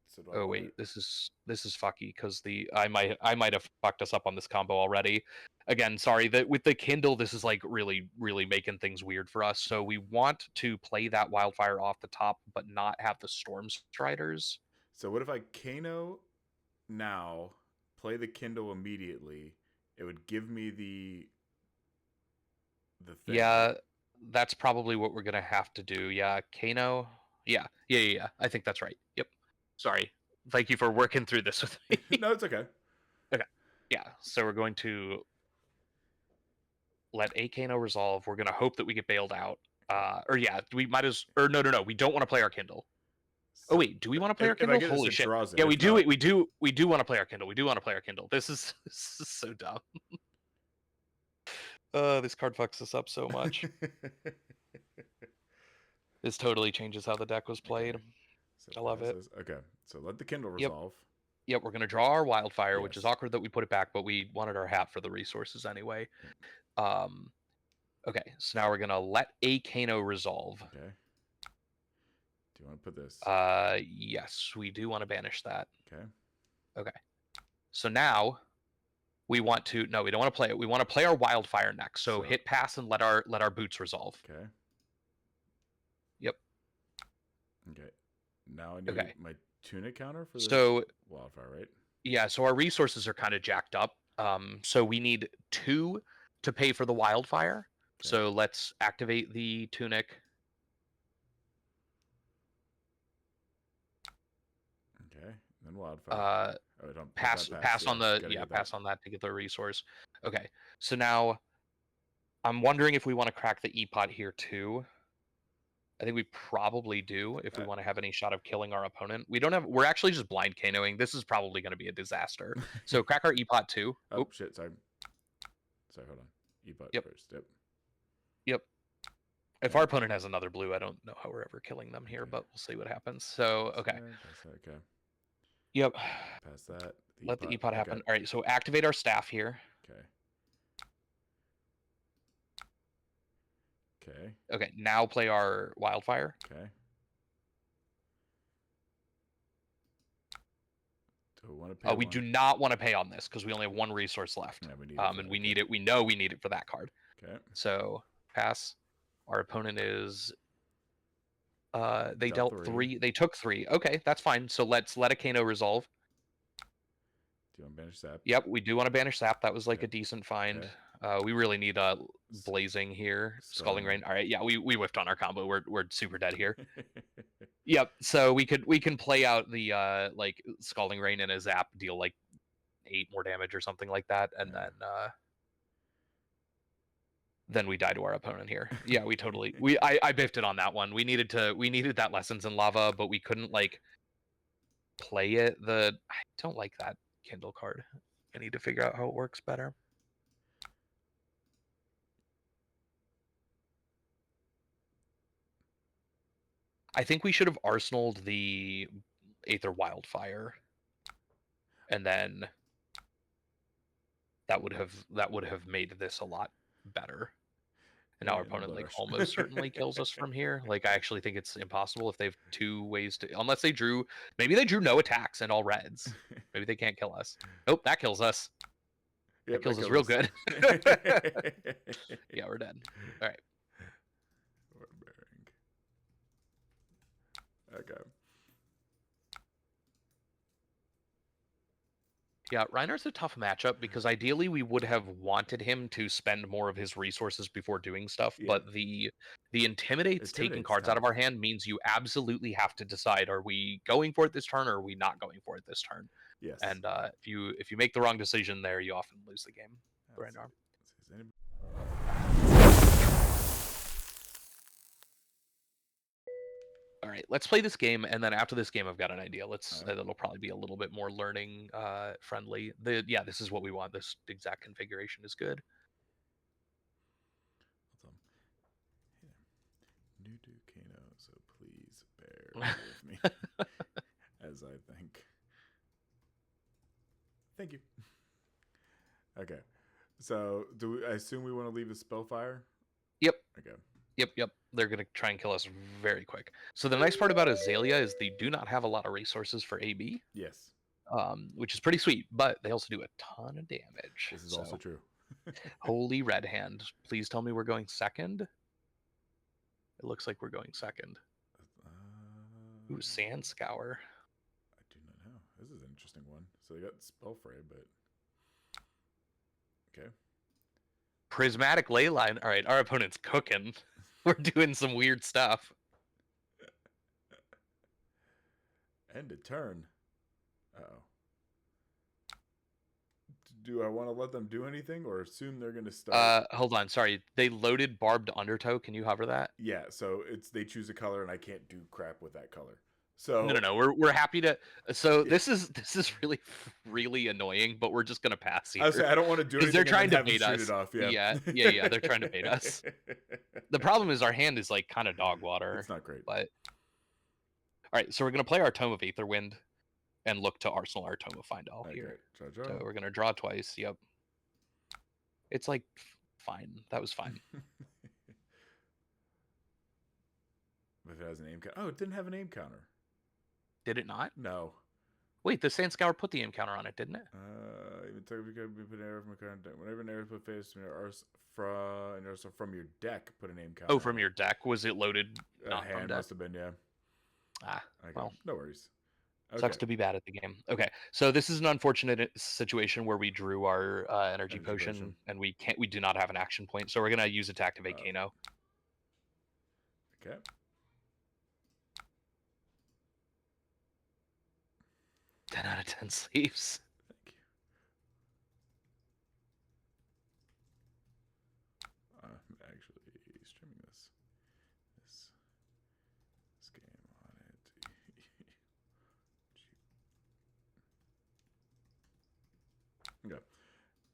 So oh wait, this is fucky because I might have fucked us up on this combo already. Again, sorry that with the Kindle, this is like really making things weird for us. So we want to play that wildfire off the top, but not have the Storm Striders. So what if I Kano now, play the Kindle immediately? It would give me the thing. Yeah, that's probably what we're gonna have to do. Yeah, Kano. Yeah. I think that's right. Yep. Sorry. Thank you for working through this with me. No, it's okay. Okay. Yeah. So we're going to let a Kano resolve. We're gonna hope that we get bailed out. Or yeah, we might as... Or no. We don't want to play our Kindle. So, oh wait, do we want to play our Kindle? Holy shit! Yeah, we do. We do want to play our Kindle. We do want to play our Kindle. This is so dumb. This card fucks us up so much. This totally changes how the deck was played. So I love it. Okay, so let the Kindle resolve. Yep, we're gonna draw our wildfire, which is awkward that we put it back, but we wanted our hat for the resources anyway. Okay, so now we're gonna let a Kano resolve. Okay. Do you want to put this? Yes, we do want to banish that. Okay. Okay. So now We want to no, we don't want to play it. We want to play our wildfire next. So hit pass and let our boots resolve. Okay. Yep. Okay. Now I need my tunic counter for this wildfire, right? Yeah, so our resources are kind of jacked up. So we need 2 to pay for the wildfire. Okay. So let's activate the tunic. Okay. Then wildfire. Pass on the pass on that to get the resource. Okay. So now I'm wondering if we want to crack the E-pot here too. I think we probably do if we want to have any shot of killing our opponent. We're actually just blind Kanoing. This is probably going to be a disaster. So crack our E-pot too. Oh, shit, sorry. Sorry, hold on. E-pot first. Yep. If our opponent has another blue, I don't know how we're ever killing them here, but we'll see what happens. So, okay. Okay. Yep. Pass that. Let the E-pot happen. All right, so activate our staff here. Okay. Okay. Okay, now play our wildfire. Okay. Do we want to pay we do not want to pay on this because we only have 1 resource left. Yeah, we need and we need it. We know we need it for that card. Okay. So pass. Our opponent is they dealt 3. They took 3. Okay, that's fine. So let's let a Kano resolve. Do you want to banish Sap? Yep, we do want to banish Sap. That was like a decent find. Okay. We really need a blazing here. Scalding Rain. All right, yeah, we whiffed on our combo. We're super dead here. Yep. So we can play out the like Scalding Rain and a Zap, deal like 8 more damage or something like that, and then we die to our opponent here. Yeah, we totally I biffed it on that one. We needed that Lessons in Lava, but we couldn't like play it. I don't like that Kindle card. I need to figure out how it works better. I think we should have arsenaled the Aether Wildfire, and then that would have made this a lot better. And now our opponent like almost certainly kills us from here. Like I actually think it's impossible if they have 2 ways to, unless they drew no attacks and all reds. Maybe they can't kill us. Nope, that kills us. That kills us real good. Yeah, we're dead. All right. Okay. Yeah, Reinhardt's a tough matchup because ideally we would have wanted him to spend more of his resources before doing stuff, but the Intimidate's taking cards out of our hand means you absolutely have to decide, are we going for it this turn or are we not going for it this turn? Yes. And if you make the wrong decision there, you often lose the game. Rinar. All right, let's play this game, and then after this game, I've got an idea. It'll probably be a little bit more learning friendly. This is what we want. This exact configuration is good. New to Kano, so please bear with me as I think. Thank you. Okay, so I assume we want to leave the Spellfire? Yep. Okay. Yep. They're going to try and kill us very quick. So the nice part about Aelia is they do not have a lot of resources for AB. Yes. Which is pretty sweet, but they also do a ton of damage. This is also true. Holy Red Hand. Please tell me we're going second. It looks like we're going second. Ooh, Sand Scour. I do not know. This is an interesting one. So they got Spellfray, but... Okay. Prismatic Leyline. All right, our opponent's cooking. We're doing some weird stuff. End of turn. Uh-oh. Do I want to let them do anything or assume they're going to start? Hold on. Sorry. They loaded Barbed Undertow. Can you hover that? Yeah, so they choose a color and I can't do crap with that color. So No. We're happy to. So yeah. This is really annoying, but we're just gonna pass here. I don't want to do anything. They're trying to bait us. Yeah. They're trying to bait us. The problem is our hand is like kind of dog water. It's not great. But all right, so we're gonna play our Tome of Aetherwind and look to arsenal our Tome of Findall here. Draw. So we're gonna draw twice. Yep. It's like fine. That was fine. If it has an aim counter. Oh, it didn't have an aim counter. Did it not? No. Wait, the Sand Scour put the aim counter on it, didn't it? Even we could put an arrow from a current deck. Whenever an arrow is put face from your deck, put a name counter. Oh, from your deck? Was it loaded? Not Hand from deck? must have been, yeah. Okay. Well, no worries. Okay. Sucks to be bad at the game. Okay, so this is an unfortunate situation where we drew our energy potion and we do not have an action point, so we're gonna use it to activate Kano. Okay. 10 out of 10 sleeves. Thank you. I'm actually streaming this game on it.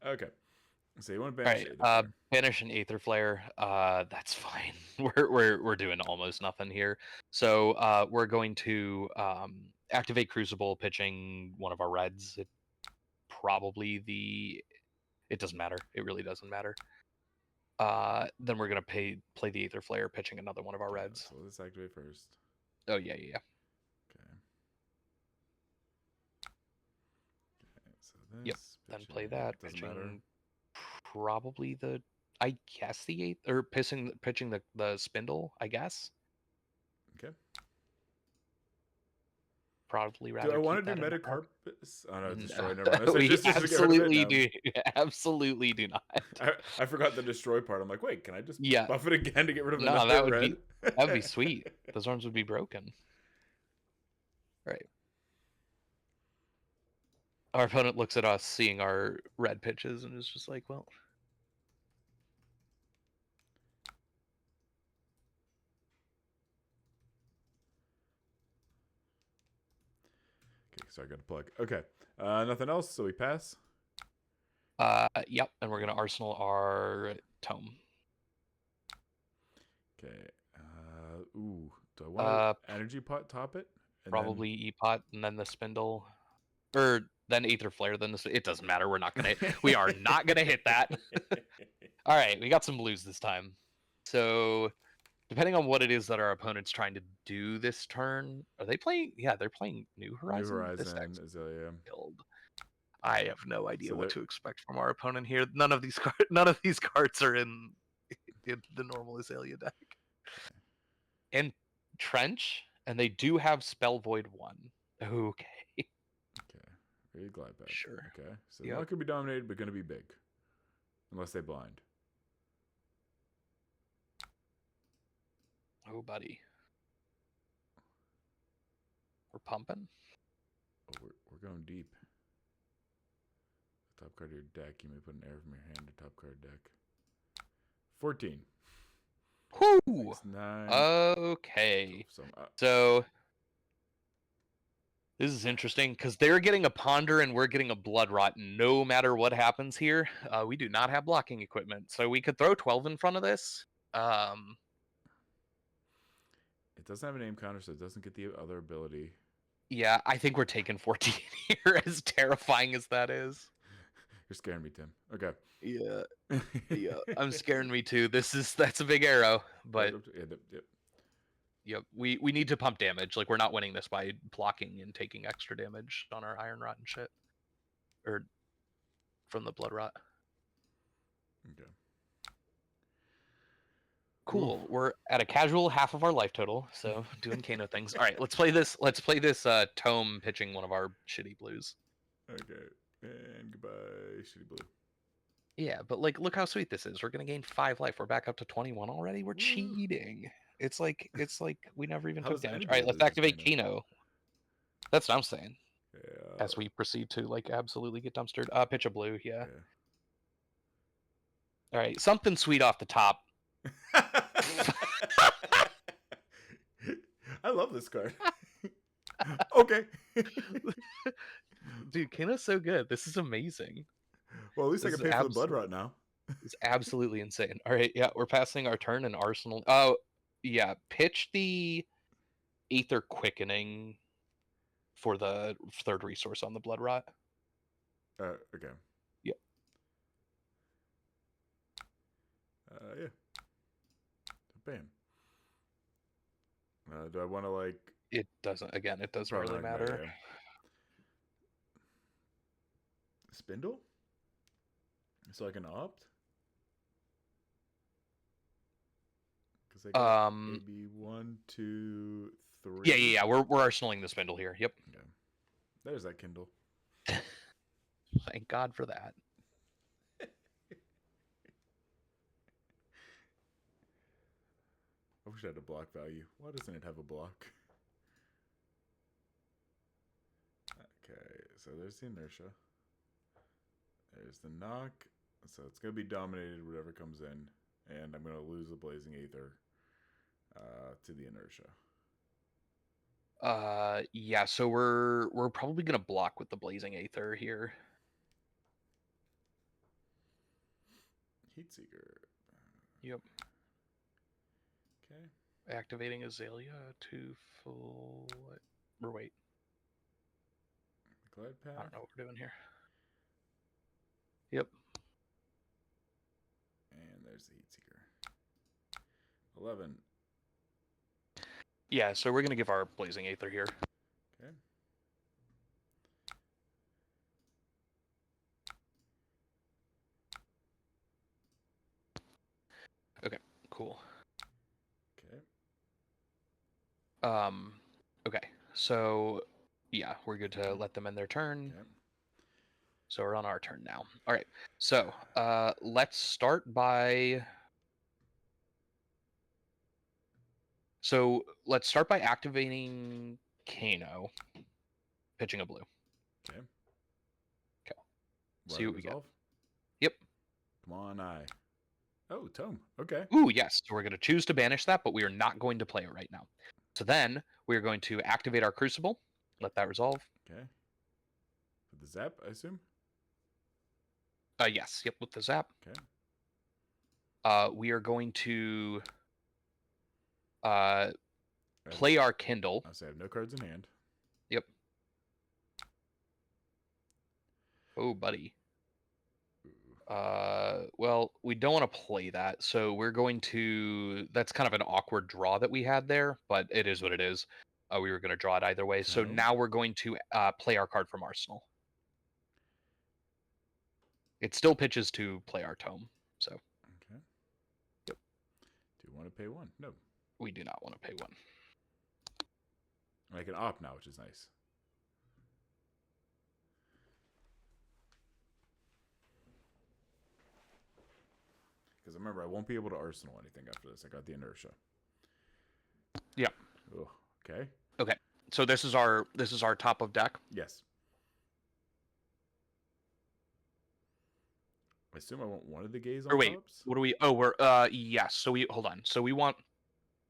Okay. So you want to banish banish an Aether Flare. That's fine. We're doing almost nothing here. So we're going to activate Crucible, pitching one of our reds. It doesn't matter. It really doesn't matter. Then we're gonna play the Aether Flare, pitching another one of our reds. So let's activate first. Oh yeah. Okay. So this. Yep. Then play that. Doesn't matter. Probably I guess the eighth, or pitching the Spindle, I guess. Okay. Probably rather. Do I want to do Metacarpus? Oh no, destroy. No. Never mind. We absolutely do. Absolutely do not. I forgot the destroy part. I'm like, wait, can I just buff it again to get rid of no? That would be sweet. Those arms would be broken. Right. Our opponent looks at us, seeing our red pitches, and is just like, well. Okay, so I got to plug. Okay, nothing else, so we pass. Yep, and we're gonna arsenal our tome. Okay. Do I want energy pot top it? And probably E-pot, and then the Spindle, or then Aether Flare. Then it doesn't matter. We're not gonna. We are not gonna hit that. All right, we got some blues this time. So, depending on what it is that our opponent's trying to do this turn, are they playing? Yeah, they're playing New Horizon. New Horizon, Aelia. I have no idea what to expect from our opponent here. None of these cards are in the normal Aelia deck. And Trench, and they do have Spell Void 1. Okay. Very glide back. Sure. Okay. So not gonna be dominated, but gonna be big. Unless they blind. Oh, buddy. We're pumping. Oh, we're going deep. Top card of your deck. You may put an arrow from your hand to top card deck. 14. Whoo! 9. Okay. So this is interesting because they're getting a Ponder and we're getting a Blood Rot. No matter what happens here, we do not have blocking equipment, so we could throw 12 in front of this. It doesn't have a name counter, so it doesn't get the other ability. Yeah, I think we're taking 14 here, as terrifying as that is. You're scaring me, Tim. Okay. Yeah. Yeah. I'm scaring me too. That's a big arrow, but yep. We need to pump damage. Like, we're not winning this by blocking and taking extra damage on our Iron Rot and shit. Or from the Blood Rot. Okay. Cool. Ooh. We're at a casual half of our life total, so doing Kano things. All right, let's play this tome pitching one of our shitty blues. Okay. And goodbye, shitty blue. Yeah, but like, look how sweet this is. We're gonna gain 5 life. We're back up to 21 already. We're cheating. It's like we never even took damage. All right, let's activate Kano. That's what I'm saying. Yeah. As we proceed to like absolutely get dumpstered. Pitch a blue. Yeah. All right, something sweet off the top. I love this card. Okay. Dude, Kano's so good. This is amazing. Well, at least I can pay for the Blood Rot now. It's absolutely insane. All right, yeah, we're passing our turn in Arsenal. Oh, yeah, pitch the Aether Quickening for the 3rd resource on the Blood Rot. Okay. Yep. Yeah. Bam. Do I want to like? It doesn't. Again, it doesn't really matter. Spindle? So I can opt? Because I got maybe 1, 2, 3. Yeah. We're arsenaling the spindle here. Yep. Okay. There's that Kindle. Thank God for that. I wish I had a block value. Why doesn't it have a block? Okay, so there's the inertia. There's the knock. So it's going to be dominated whatever comes in. And I'm going to lose the Blazing Aether to the inertia. Yeah, so we're probably gonna block with the Blazing Aether here. Heatseeker. Yep. Okay. Activating Aelia to full... Or wait. Glide path. I don't know what we're doing here. Yep. And there's the Heatseeker. 11. Yeah, so we're gonna give our Blazing Aether here. Okay. Okay, cool. Okay. Okay, so yeah, we're good to let them end their turn. Okay. So we're on our turn now. All right, so let's start by... So let's start by activating Kano, pitching a blue. Okay. Okay. Right, See what we get. resolve? Yep. Come on, Eye. Oh, Tome. Okay. Ooh, yes. So we're going to choose to banish that, but we are not going to play it right now. So then we're going to activate our Crucible. Let that resolve. Okay. With the zap, I assume? Yes. Yep, with the zap. Okay. We are going to play our Kindle. I say I have no cards in hand. Yep. Oh, buddy. Well, we don't want to play that, so we're going to... That's kind of an awkward draw that we had there, but it is what it is. We were going to draw it either way. Okay. So now we're going to play our card from Arsenal. It still pitches to play our Tome, so... Okay. Yep. Do you want to pay 1? No. We do not want to pay 1. I can opt now, which is nice. Because remember, I won't be able to arsenal anything after this. I got the inertia. Yep. Ugh. Okay. Okay. So this is our top of deck. Yes. I assume I want one of the gaze on tops? What do we... Oh, we're... yes. So we... Hold on. So we want...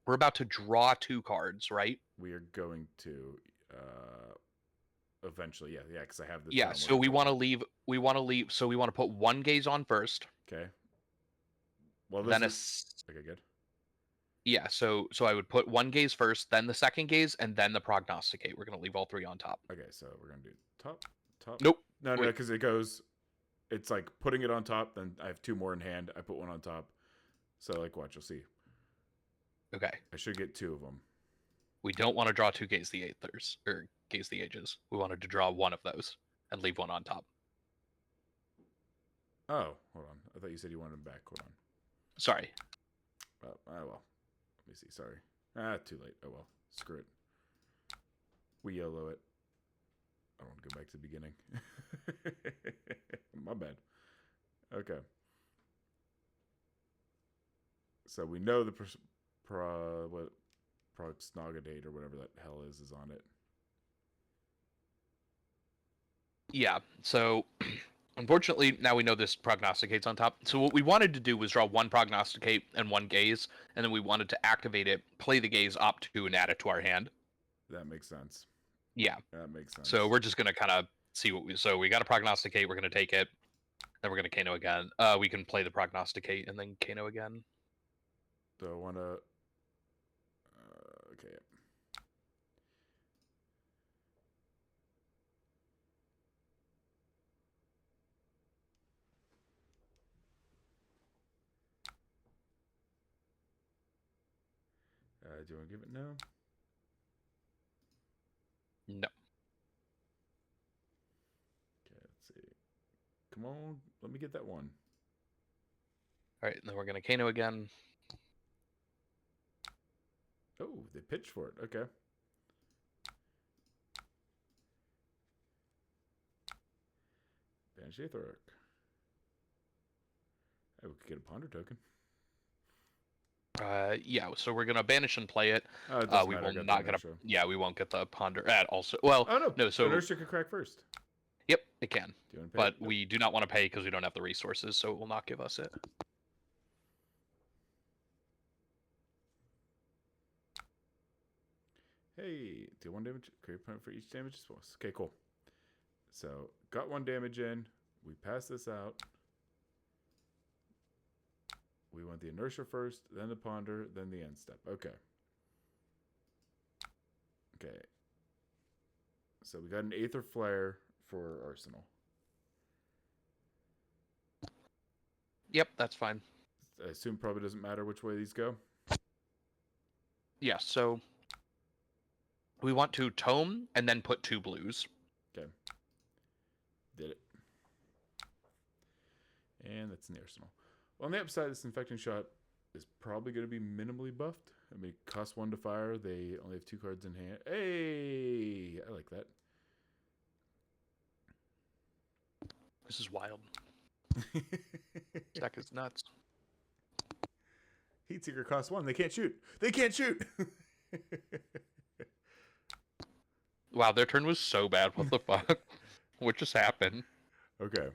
We're about to draw 2 cards, right? We are going to... eventually, yeah, because I have this. Yeah, so we want to leave... So we want to put 1 gaze on first. Okay. Well, then okay, good. Yeah, so I would put 1 gaze first, then the second gaze, and then the prognosticate. We're going to leave all 3 on top. Okay, so we're going to do top. Nope. No, because it goes... It's like putting it on top, then I have 2 more in hand. I put 1 on top. So, like, watch, you'll see. Okay. I should get 2 of them. We don't want to draw 2 gaze the Aethers, or gaze the Ages. We wanted to draw 1 of those and leave 1 on top. Oh, hold on. I thought you said you wanted them back. Hold on. Sorry. Oh, well. Let me see. Sorry. Too late. Oh, well. Screw it. We YOLO it. I don't want to go back to the beginning. My bad. Okay. So we know the Proxnogadate or whatever that hell is on it. Yeah, so unfortunately now we know this prognosticate's on top. So what we wanted to do was draw 1 prognosticate and 1 gaze, and then we wanted to activate it, play the gaze, opt to, and add it to our hand. That makes sense. Yeah. That makes sense. So we're just going to kind of see what we... So we got a prognosticate, we're going to take it, then we're going to Kano again. We can play the prognosticate and then Kano again. Do I want to... okay. Do you want to give it no? No. Okay, let's see. Come on, let me get that 1. Alright, and then we're going to Kano again. Oh, they pitched for it. Okay. Banish Aether Arc. Oh, we could get a Ponder token. Yeah, so we're gonna banish and play it. Oh, it doesn't We matter. will not get a. Inertia. Yeah, we won't get the ponder at also. Well, Oh no, no. So Inertia could crack first. yep, it can. Do you want to pay? But Nope. we do not want to pay because we don't have the resources, so it will not give us it. Hey, deal 1 damage. Create point for each damage response. Okay, cool. So got 1 damage in. We pass this out. We want the inertia first, then the ponder, then the end step. Okay. Okay. So we got an Aether Flare for Arsenal. Yep, that's fine. I assume probably doesn't matter which way these go. Yeah, so we want to tome and then put 2 blues. Okay. Did it. And that's in the Arsenal. Well, on the upside, this Infecting Shot is probably going to be minimally buffed. I mean, it costs 1 to fire. They only have 2 cards in hand. Hey! I like that. This is wild. Deck is nuts. Heatseeker costs 1. They can't shoot. They can't shoot! Wow, their turn was so bad. What the fuck? What just happened? Okay.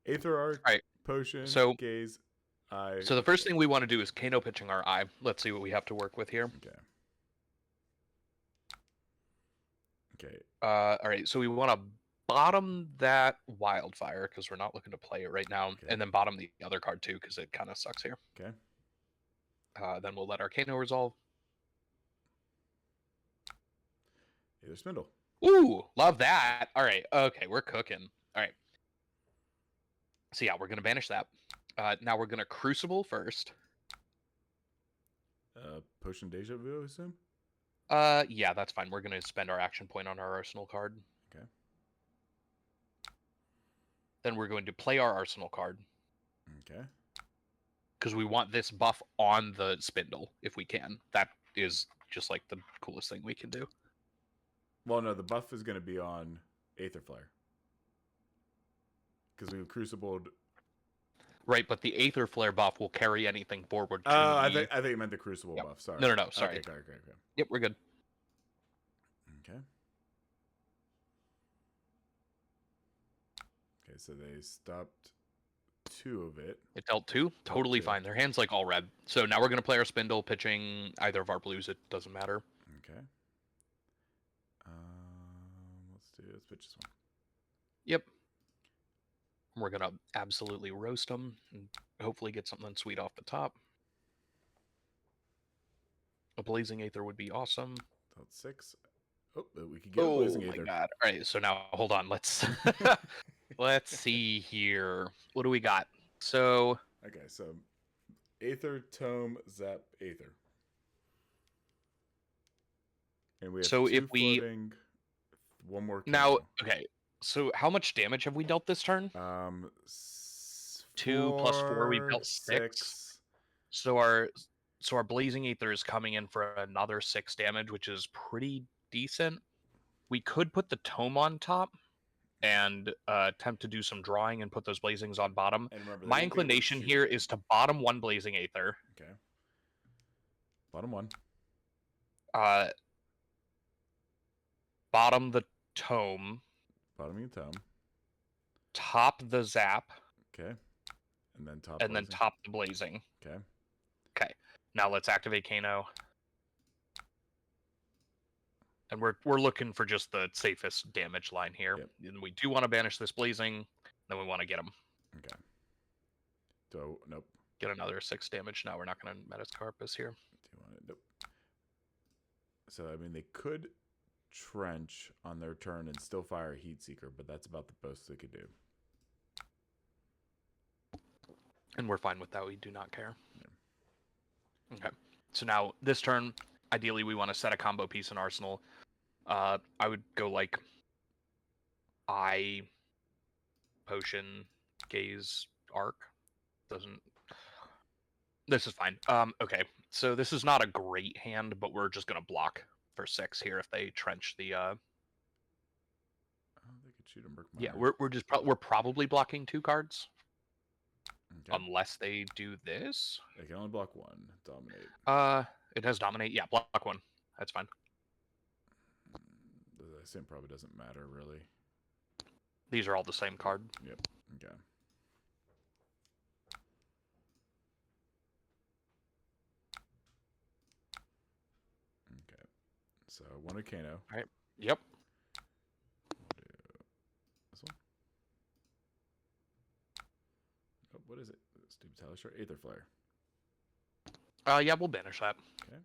Aether Arc, Alright, Potion, so- Gaze, Eye. So the first thing we want to do is Kano pitching our Eye. Let's see what we have to work with here. Okay. Okay. Alright, so we want to bottom that Wildfire because we're not looking to play it right now, Okay. and then bottom the other card too because it kind of sucks here. Okay. Then we'll let our Kano resolve. Aether Spindle. Ooh, love that. All right, okay, we're cooking. All right. So yeah, we're gonna banish that. Now we're gonna Crucible first. Potion Deja Vu, I assume? Yeah, that's fine. We're gonna spend our action point on our Arsenal card. Okay. Then we're going to play our Arsenal card Okay. because we want this buff on the Spindle if we can. That is just like the coolest thing we can do. Well, no, the buff is going to be on Aether Flare. Because we crucibled. Right, but the Aether Flare buff will carry anything forward to Oh, I the... think you meant the Crucible Yep. buff. Sorry. No, sorry. Okay. Yep, we're good. Okay. Okay, so they stopped 2 of it. It dealt 2. Totally 2. fine. Their hand's like all red. So now we're going to play our Spindle, pitching either of our blues. It doesn't matter. Okay. Let's pitch this one. Yep. We're going to absolutely roast them and hopefully get something sweet off the top. A Blazing Aether would be awesome. That's 6. Oh, we could get a Blazing Aether. Oh my god. All right, so now hold on. Let's let's see here. What do we got? So Okay, so Aether, Tome, Zap, Aether. And we have So 2 if we- floating, 1 more now, Kano. okay. So how much damage have we dealt this turn? 2 plus 4, we dealt 6. So our Blazing Aether is coming in for another 6 damage, which is pretty decent. We could put the Tome on top and attempt to do some drawing and put those Blazings on bottom. And remember, they My won't be able to inclination shoot. here is to bottom 1 Blazing Aether. Okay. Bottom 1. Bottom the Tome. Bottoming the Tome. Top the Zap. Okay. And then top. And then top the Blazing. Okay. Okay. Now let's activate Kano. And we're looking for just the safest damage line here. Yep. And we do want to banish this Blazing. Then we want to get him. Okay. So, nope. Get another 6 damage. Now we're not going to Metacarpus here. Do you want it? Nope. So, I mean, they could trench on their turn and still fire a Heatseeker, but that's about the most they could do. And we're fine with that. We do not care. Yeah. Okay. So now, this turn, ideally, we want to set a combo piece in Arsenal. I would go like Eye, Potion, Gaze, Arc. doesn't. This is fine. Okay, so this is not a great hand, but we're just gonna block for 6 here if they trench the. Oh, they could shoot a Merc Yeah, Miner. we're probably blocking 2 cards. Okay. Unless they do this. They can only block 1. Dominate. It has dominate. Yeah, block 1. That's fine. The sim probably doesn't matter really. These are all the same card. Yep. Okay. Okay. So 1 Kano. All right. Yep. We'll do this one. Oh, what is it? Stupid Talishar. Aether Flare. Yeah, we'll banish that. Okay.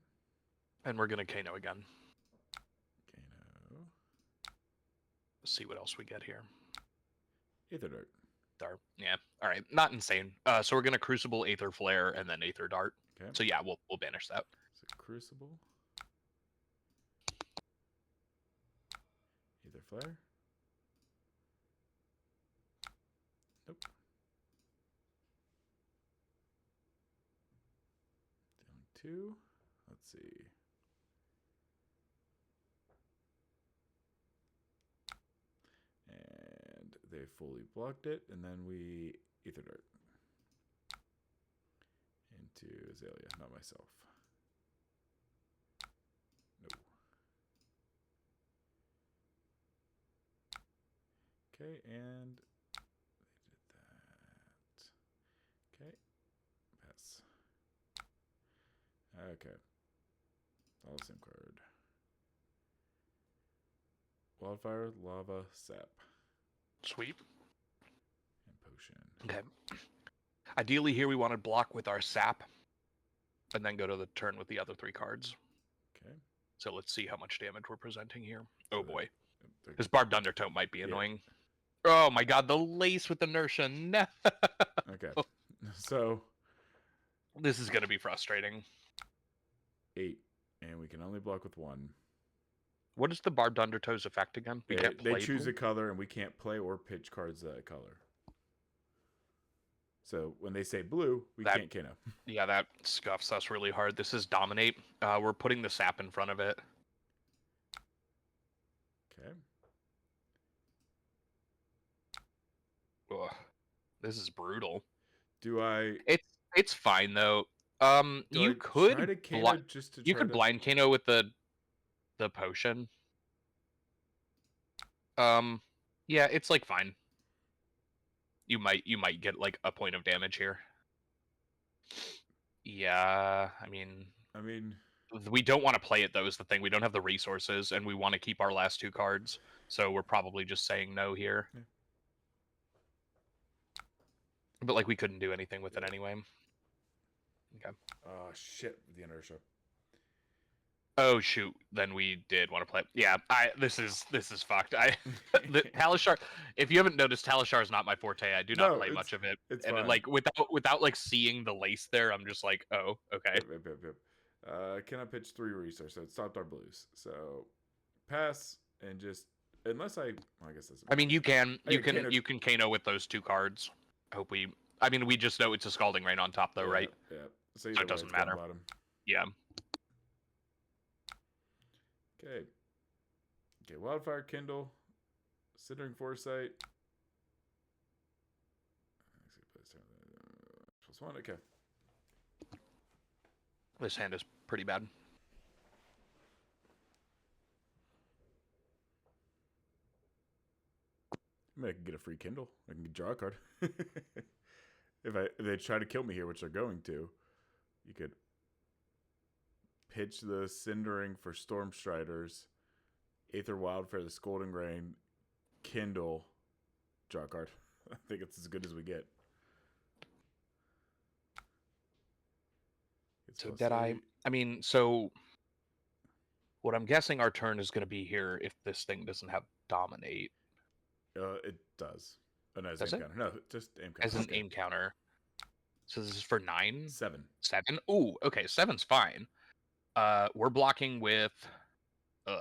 And we're gonna Kano again. Kano. Let's see what else we get here. Aether Dart. Dart. Yeah. All right. Not insane. So we're gonna Crucible, Aether Flare, and then Aether Dart. Okay. So yeah, we'll banish that. So Crucible. Aether Flare. Nope. Dealing 2. Let's see. And they fully blocked it, and then we Aether Dart into Aelia, not myself. No. Okay, and they did that. Okay, pass. Okay, all the same card. Wildfire, Lava, Sap. Sweet. And Potion. Okay. Ideally, here we want to block with our sap, and then go to the turn with the other 3 cards. Okay. So let's see how much damage we're presenting here. Oh boy. They're This Barbed Undertow might be annoying. Oh my god, the lace with inertia. No. Okay. So This is going to be frustrating. 8. And we can only block with 1. What is the Barbed Undertow's effect again? We can't play they choose blue? a color, and we can't play or pitch cards that color. So when they say blue, we can't Kano. Yeah, that scuffs us really hard. This is Dominate. We're putting the sap in front of it. Okay. Ugh. This is brutal. Do I? It's fine though. You could try to Kano just to you could blind Kano with the potion. Yeah, it's like fine. You might get like a point of damage here. Yeah, I mean, we don't want to play it though. Is the thing, we don't have the resources, and we want to keep our last 2 cards. So we're probably just saying no here. Yeah. But like we couldn't do anything with it anyway. Okay. Oh shit! The inertia. Oh shoot! Then we did want to play. Yeah, this is fucked. The Talishar. If you haven't noticed, Talishar is not my forte. I do not play much of it. It's and fine. Like without like seeing the lace there, I'm just like, oh, okay. Yep. Can I pitch 3 resources? So it stopped our blues. So pass and just unless I guess that's. I mean, you can Kano with those 2 cards. We just know it's a Scalding Rain on top though, right? Yeah. So it doesn't matter. Yeah. Okay. Okay. Wildfire, Kindle, Sintering Foresight. +1. Okay. This hand is pretty bad. I can get a free Kindle. I can draw a card. If they try to kill me here, which they're going to, you could pitch the Cindering for Stormstriders, Aether Wildfire, the Scalding Rain, Kindle, draw a card. I think it's as good as we get. So Deadeye. So what I'm guessing our turn is going to be here if this thing doesn't have Dominate. It does. Oh, no, Does it? counter. No, just aim counter. As an aim counter. So this is for 9? 7. 7? Ooh, okay, 7's fine. We're blocking with... And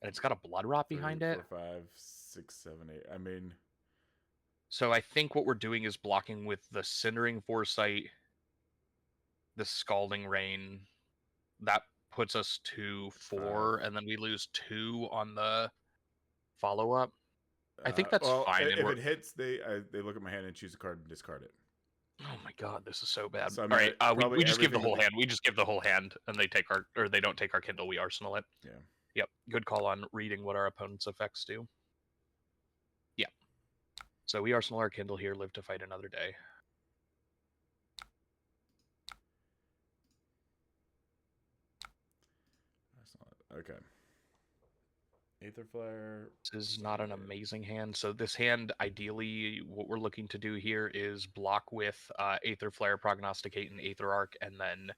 it's got a Blood Rot behind 3, it? 4, 5, 6, 7, 8. So I think what we're doing is blocking with the Cindering Foresight, the Scalding Rain. That puts us to 4, and then we lose 2 on the follow-up. I think that's well, fine. And if it hits, they look at my hand and choose a card and discard it. Oh my god, this is so bad. So, I All mean, right, probably we just give the everything whole but hand. We just give the whole hand, and they take our, or they don't take our Kindle. We arsenal it. Yeah. Yep. Good call on reading what our opponent's effects do. Yeah. So we arsenal our Kindle here. Live to fight another day. Okay. Aether Flare. This is not an amazing hand. So this hand, ideally, what we're looking to do here is block with Aether Flare, Prognosticate, and Aether Arc, and then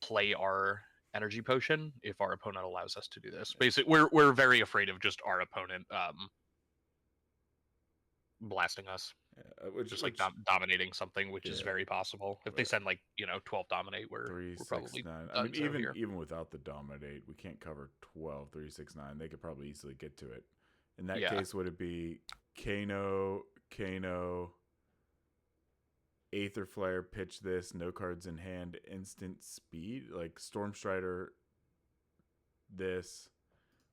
play our energy potion if our opponent allows us to do this. Basically, we're very afraid of just our opponent blasting us. Just like dominating something, which is very possible. If they send 12 dominate, we're 3, 6, probably 9. done. I mean, even without the dominate, we can't cover 12, 3, 6, 9. They could probably easily get to it. In that case, would it be Kano, Aether Flare, pitch this, no cards in hand, instant speed, like Storm Strider, this.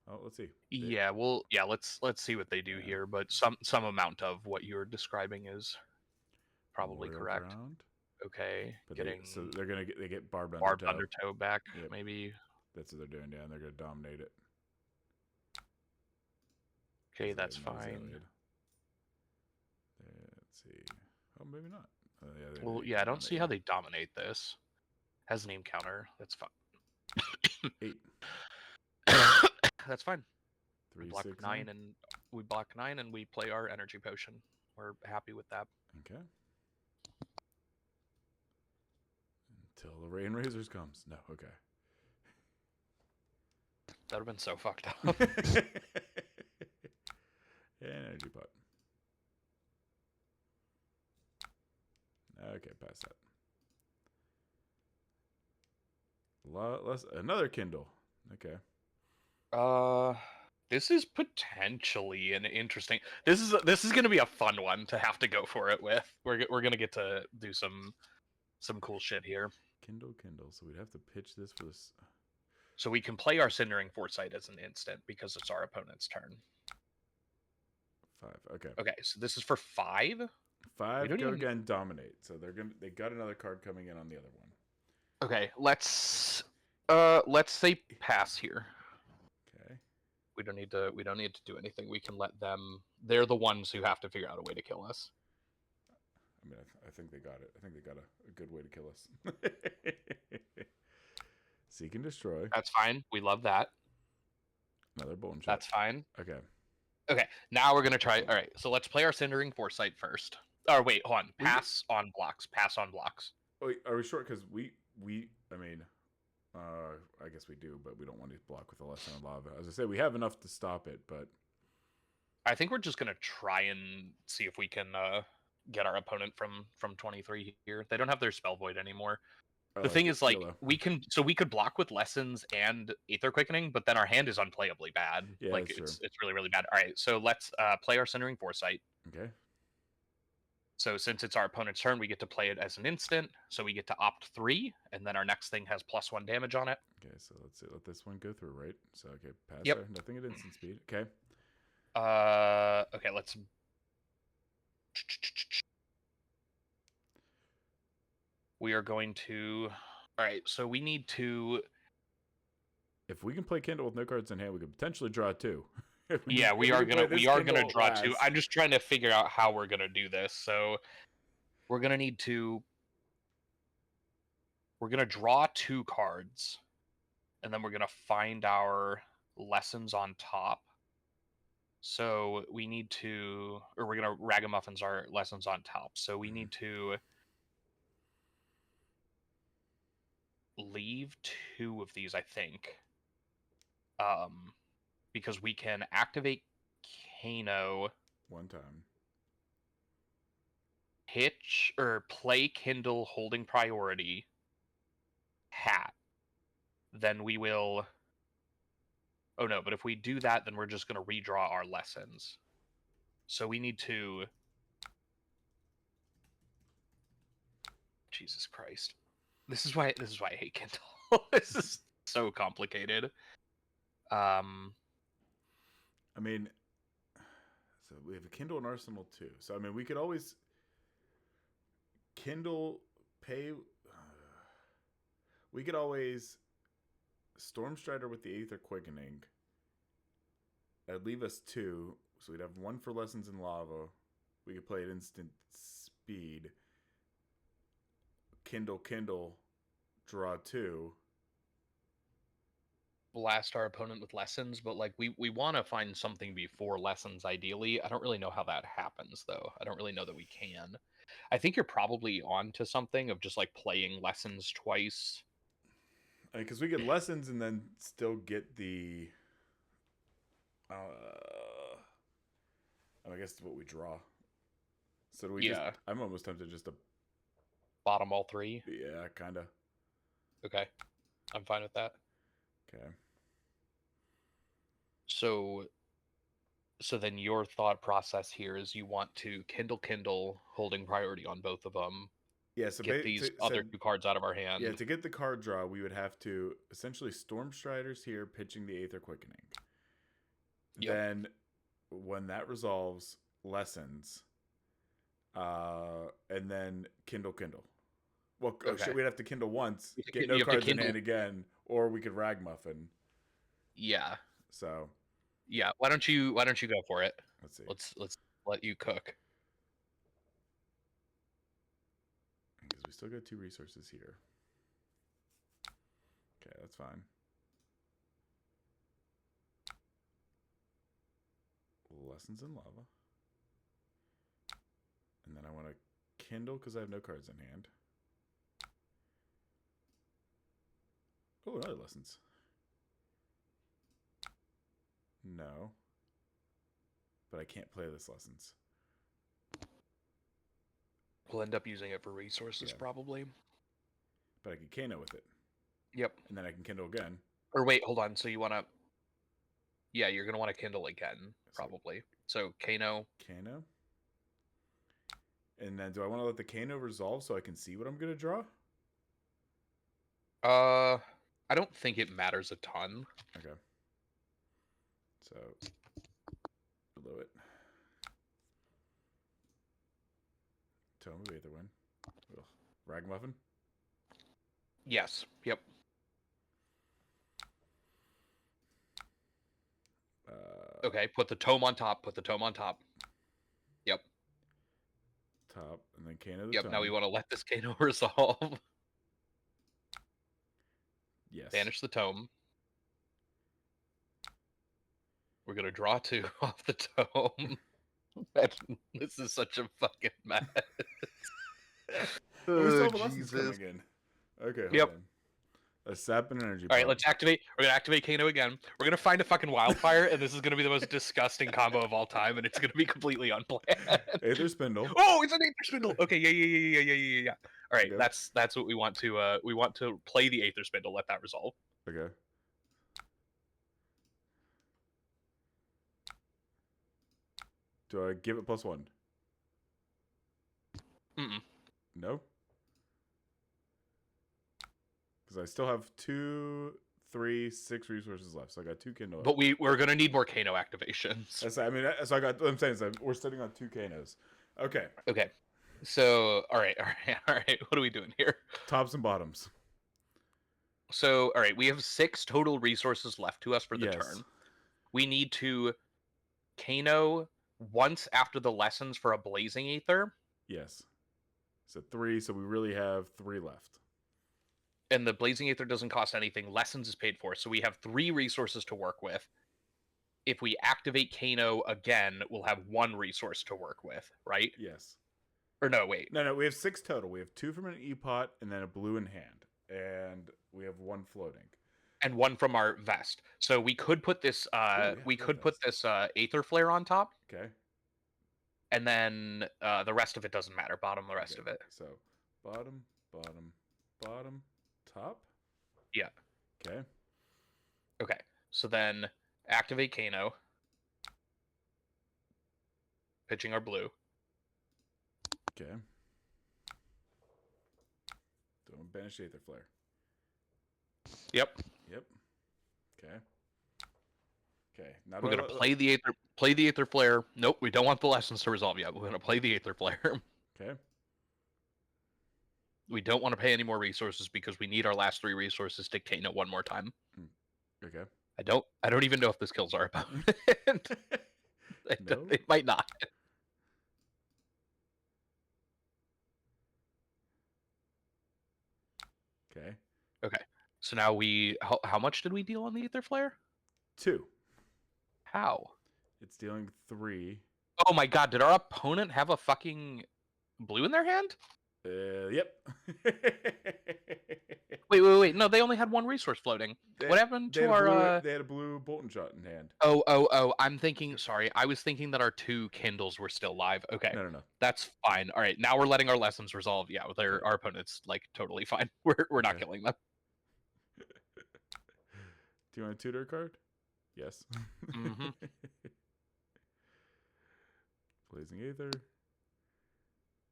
Oh, let's see. Yeah, well, yeah, let's see what they do here, but some amount of what you're describing is probably correct. Ground. Okay, But getting so they're gonna get barbed undertow back, maybe. That's what they're doing, and they're gonna dominate it. Okay, that's fine. Let's see. Oh, maybe not. Well, yeah, I don't see how they dominate this. Has name counter. That's fine. 8. That's fine. 3, we block 6, 9, and we block 9, and we play our energy potion. We're happy with that. Okay. Until the Rain Razors comes. No, okay. That would have been so fucked up. Energy pot. Okay, pass that. Another Kindle. Okay. This is potentially an interesting. This is going to be a fun one to have to go for it with. We're going to get to do some cool shit here. Kindle. So we'd have to pitch this for this. So we can play our Cindering Foresight as an instant because it's our opponent's turn. 5. Okay. Okay, so this is for 5. 5 go again, dominate. So they got another card coming in on the other one. Okay, let's say pass here. Okay. We don't need to do anything. We can let them. They're the ones who have to figure out a way to kill us. I mean, I think they got it. I think they got a good way to kill us. Seek and destroy. That's fine. We love that. Another bone shot. That's fine. Okay. Okay, now we're gonna try. All right, so let's play our Cindering Foresight first. Or wait, hold on. Pass on blocks. Pass on blocks. Wait, are we sure? Because we. I mean, I guess we do, but we don't want to block with a lesson of lava. As I say, we have enough to stop it, but I think we're just gonna try and see if we can get our opponent from 23 here. They don't have their Spell Void anymore. The thing is, like, we could block with Lessons and Aether Quickening, but then our hand is unplayably bad. Yeah, like it's really, really bad. All right, so let's play our Cindering Foresight. Okay. So since it's our opponent's turn, we get to play it as an instant. So we get to opt 3, and then our next thing has +1 damage on it. Okay, so let's see. Let this one go through, right? So okay, pass Yep. there. Nothing at instant speed. Okay. Okay, let's. We are going to. All right, so we need to. If we can play Kindle with no cards in hand, we could potentially draw 2. Yeah, we are gonna draw 2. I'm just trying to figure out how we're gonna do this. So we're gonna need to. We're gonna draw 2 cards, and then we're gonna find our lessons on top. So we need to, or we're gonna ragamuffins our lessons on top. So we need to leave 2 of these, I think. Because we can activate Kano 1 time. Pitch or play Kindle holding priority hat. Then we will. Oh no, but if we do that, then we're just going to redraw our lessons. So we need to Jesus Christ. This is why I hate Kindle. This is so complicated. I mean, so we have a Kindle and Arsenal too. So I mean, we could always Kindle pay. We could always Stormstrider with the Aether Quickening. That'd leave us 2, so we'd have 1 for Lessons in Lava. We could play at instant speed. Kindle, draw 2. Blast our opponent with lessons, but like we want to find something before lessons ideally. I don't really know how that happens though. I don't really know that we can. I think you're probably on to something of just like playing lessons twice. Because we get Lessons and then still get the... I guess it's what we draw. So do we just... I'm almost tempted just to... Bottom all 3? Yeah, kind of. Okay. I'm fine with that. Okay. So then your thought process here is you want to Kindle, holding priority on both of them. Yeah, so get these other 2 cards out of our hand. Yeah, to get the card draw, we would have to essentially Stormstriders here, pitching the Aether Quickening. Yep. Then, when that resolves, Lessons, and then Kindle. Well, okay. We'd have to Kindle once, get no cards in hand again, or we could Ragamuffin. Yeah. So. Yeah. Why don't you go for it? Let's see. Let's let you cook. Because we still got 2 resources here. Okay, that's fine. Lessons in Lava. And then I want to Kindle because I have no cards in hand. Oh, another Lessons. No. But I can't play this Lessons. We'll end up using it for resources, probably. But I can Kano with it. Yep. And then I can Kindle again. Or wait, hold on. So you want to... Yeah, you're going to want to Kindle again, probably. So Kano. And then do I want to let the Kano resolve so I can see what I'm going to draw? I don't think it matters a ton. Okay. So, below it. Tome of Aetherwind. Ragamuffin? Yes. Yep. Okay, put the tome on top. Yep. Top, and then Kano the Yep, tome. now we want to let this Kano resolve. Yes. Banish the tome. We're going to draw 2 off the tome. This is such a fucking mess. We still have Lessons coming in. Okay, hold on. A sap and energy. All right, let's activate. We're gonna activate Kano again. We're gonna find a fucking wildfire, and this is gonna be the most disgusting combo of all time, and it's gonna be completely unplanned. Aether Spindle. Oh, it's an Aether Spindle. Okay, yeah. All right, okay. That's what we want to. We want to play the Aether Spindle. Let that resolve. Okay. Do I give it +1? No. Because I still have 2, 3, 6 resources left, so I got 2 Kindle. But we're gonna need more Kano activations. That's, I mean, so I got. What I'm saying is we're sitting on 2 Kanos. Okay. Okay. So all right. What are we doing here? Tops and bottoms. So all right, we have 6 total resources left to us for the turn. We need to Kano once after the lessons for a Blazing Aether. Yes. So 3. So we really have 3 left. And the Blazing Aether doesn't cost anything. Lessons is paid for. So we have 3 resources to work with. If we activate Kano again, we'll have 1 resource to work with, right? Yes. Or no, wait. No, we have 6 total. We have 2 from an E-Pot and then a blue in hand. And we have 1 floating. And 1 from our vest. So we could put this Aether Flare on top. Okay. And then the rest of it doesn't matter. Bottom the rest of it. So bottom, top? Yeah. Okay. Okay. So then activate Kano. Pitching our blue. Okay. Don't banish Aether Flare. Yep. Okay. Okay. Now We're gonna play the Aether Flare. Nope, we don't want the lessons to resolve yet. We're gonna play the Aether Flare. Okay. We don't want to pay any more resources because we need our last 3 resources to Kano one more time. Okay. I don't even know if this kills our opponent. No? It might not. Okay. Okay. So now how much did we deal on the Aether Flare? 2. How? It's dealing 3. Oh my god, did our opponent have a fucking blue in their hand? Yep. Wait. No, they only had 1 resource floating. What happened to our They had a blue Bolton shot in hand. Oh, I'm thinking, sorry. I was thinking that our 2 Kindles were still live. Okay. No. That's fine. All right. Now we're letting our lessons resolve. Yeah, with Okay. our opponent's like totally fine. We're not killing them. Do you want a tutor card? Yes. Mm-hmm. Blazing Aether.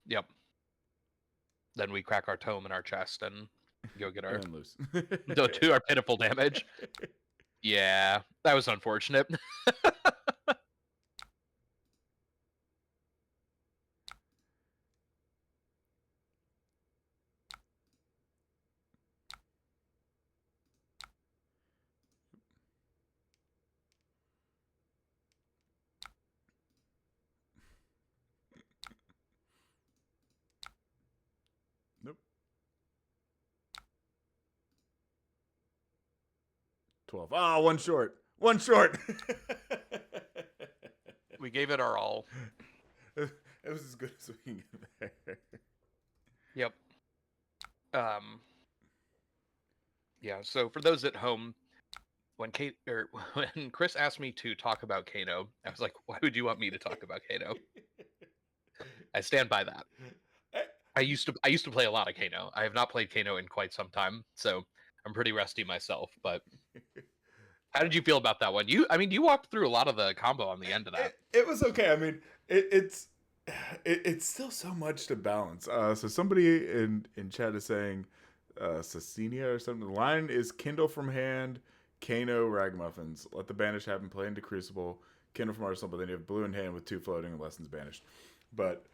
Yep. Then we crack our tome in our chest and go get our And lose. do our pitiful damage. Yeah, that was unfortunate. Nope. 12. Ah, 1 short. 1 short. We gave it our all. It was as good as we can get there. Yep. Yeah, so for those at home, when Chris asked me to talk about Kano, I was like, why would you want me to talk about Kano? I stand by that. I used to play a lot of Kano. I have not played Kano in quite some time, so I'm pretty rusty myself, but how did you feel about that one? You walked through a lot of the combo on the end of that. It was okay. I mean, it's still so much to balance. So somebody in chat is saying Cecilia or something. The line is Kindle from hand, Kano, Ragamuffins. Let the banish happen, play into Crucible, Kindle from Arsenal, but then you have blue in hand with 2 floating and lessons banished. But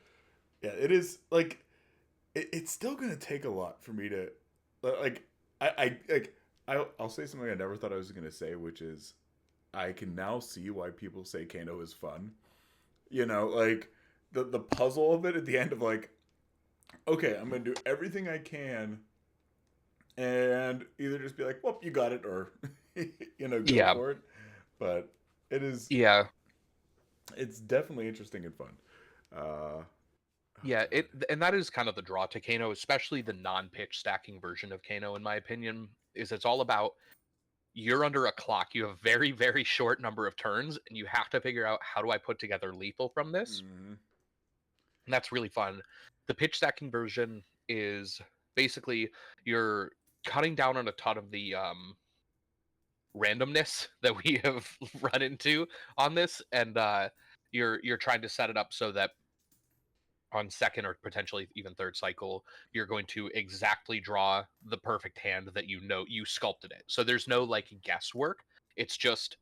yeah, it is like it's still gonna take a lot for me to like I'll say something I never thought I was gonna say, which is I can now see why people say Kano is fun. You know, like the puzzle of it at the end of like, okay, I'm gonna do everything I can, and either just be like, well, you got it, or go for it. But it is, it's definitely interesting and fun. Yeah, and that is kind of the draw to Kano, especially the non-pitch stacking version of Kano, in my opinion, is it's all about you're under a clock. You have very, very short number of turns, and you have to figure out how do I put together lethal from this. Mm-hmm. And that's really fun. The pitch stacking version is basically you're cutting down on a ton of the randomness that we have run into on this, and you're trying to set it up so that on second or potentially even third cycle, you're going to exactly draw the perfect hand that you sculpted it. So there's no like guesswork. It's just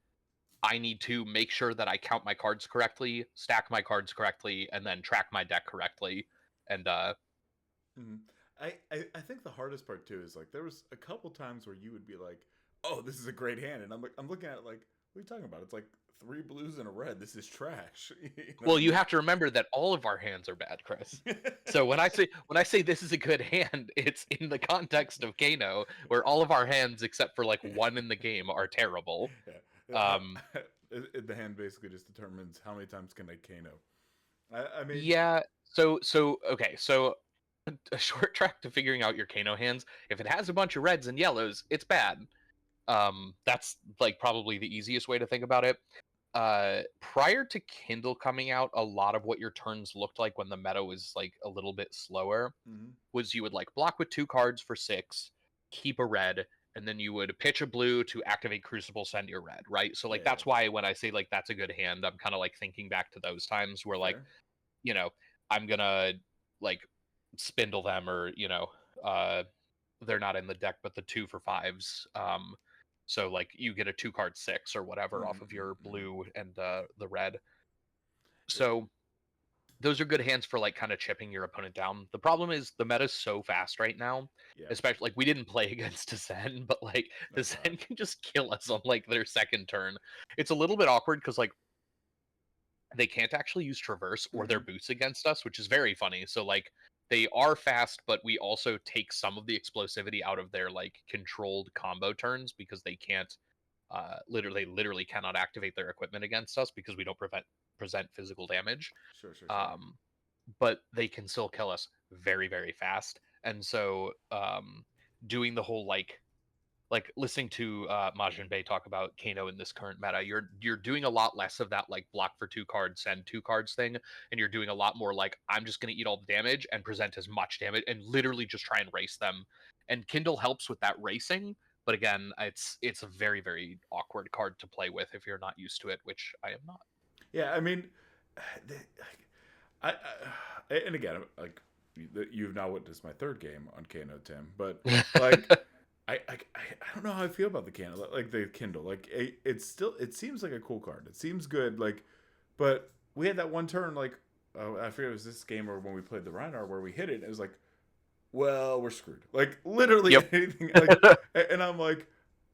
I need to make sure that I count my cards correctly, stack my cards correctly, and then track my deck correctly. And Mm-hmm. I think the hardest part too is like there was a couple times where you would be like, "Oh, this is a great hand," and I'm looking at it like, "What are you talking about? It's like 3 blues and a red. This is trash." Well, you have to remember that all of our hands are bad, Chris. So when I say this is a good hand, it's in the context of Kano, where all of our hands except for like 1 in the game are terrible. Yeah. The hand basically just determines how many times can I Kano. I mean, yeah. So okay. So a short track to figuring out your Kano hands. If it has a bunch of reds and yellows, it's bad. That's like probably the easiest way to think about it. Prior to Kindle coming out, a lot of what your turns looked like when the meta was like a little bit slower was you would like block with 2 cards for 6, keep a red, and then you would pitch a blue to activate Crucible, send your red, right? So like that's why when I say like that's a good hand, I'm kind of like thinking back to those times where like, I'm gonna like spindle them or they're not in the deck, but the 2 for 5s. So like you get a 2-card 6 or whatever off of your Mm-hmm. blue and the red. It, So those are good hands for like kind of chipping your opponent down. The problem is the meta's so fast right now, yeah. especially like we didn't play against Zen, but like the Oh God. Zen can just kill us on like their second turn. It's a little bit awkward because like they can't actually use traverse or their Mm-hmm. boots against us, which is very funny. So like they are fast, but we also take some of the explosivity out of their like controlled combo turns because they can't literally cannot activate their equipment against us because we don't present physical damage. Sure. Sure. Sure. Um, but they can still kill us very, very fast. And so doing the whole like listening to Majin Bay talk about Kano in this current meta, you're doing a lot less of that like block for 2 cards, send 2 cards thing, and you're doing a lot more like I'm just gonna eat all the damage and present as much damage and literally just try and race them. And Kindle helps with that racing, but again, it's a very, very awkward card to play with if you're not used to it, which I am not. Yeah. I mean, and again, like you've now witnessed my third game on Kano, Tim, but like I don't know how I feel about the Kano, like the Kindle. Like it's still, it seems like a cool card. It seems good. Like, but we had that one turn, like I forget it was this game or when we played the Rinar where we hit it. It was like, well, we're screwed. Like literally Yep. anything. Like, and I'm like,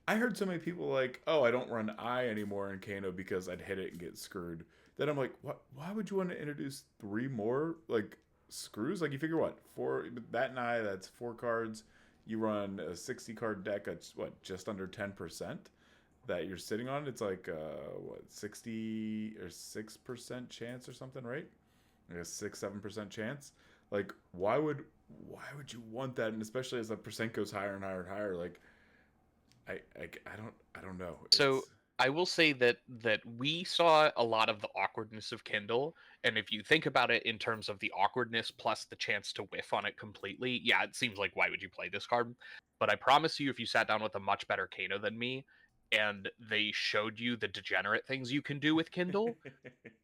I heard so many people like, oh, I don't run Eye anymore in Kano because I'd hit it and get screwed. Then I'm like, what? Why would you want to introduce 3 more like screws? Like you figure what, four that and Eye, that's 4 cards. You run a 60 card deck at what, just under 10% that you're sitting on. It's like what, 60 or 6% chance or something, right? Like a 6-7% chance. Like why would you want that? And especially as the percent goes higher and higher and higher, like I don't know. So It's I will say that we saw a lot of the awkwardness of Kindle, and if you think about it in terms of the awkwardness plus the chance to whiff on it completely, yeah, it seems like why would you play this card? But I promise you, if you sat down with a much better Kano than me, and they showed you the degenerate things you can do with Kindle,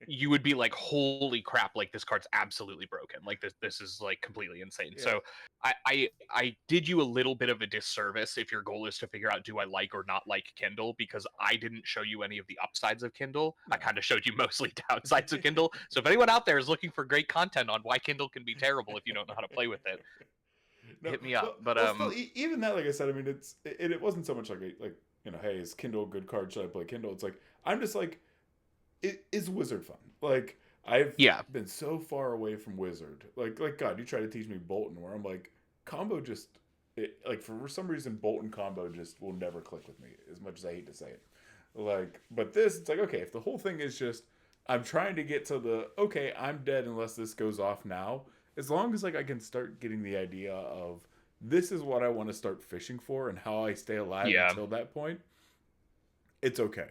you would be like, holy crap, like this card's absolutely broken, like this is like completely insane. yeah. So I did you a little bit of a disservice if your goal is to figure out do I like or not like Kindle, because I didn't show you any of the upsides of Kindle. I No. kind of showed you mostly downsides of Kindle. So if anyone out there is looking for great content on why Kindle can be terrible if you don't know how to play with it, No. hit me up. Well, But well, still, even that, like I said, I mean, it wasn't so much like hey, is Kindle a good card? Should I play Kindle? It's like I'm just like, it is Wizard fun. Like I've yeah. been so far away from Wizard. Like God, you try to teach me Bolton, where I'm like, combo just like for some reason Bolton combo just will never click with me. As much as I hate to say it, like, but this, it's like, okay, if the whole thing is just I'm trying to get to the, okay, I'm dead unless this goes off now. As long as like I can start getting the idea of this is what I want to start fishing for and how I stay alive Yeah. until that point, it's okay.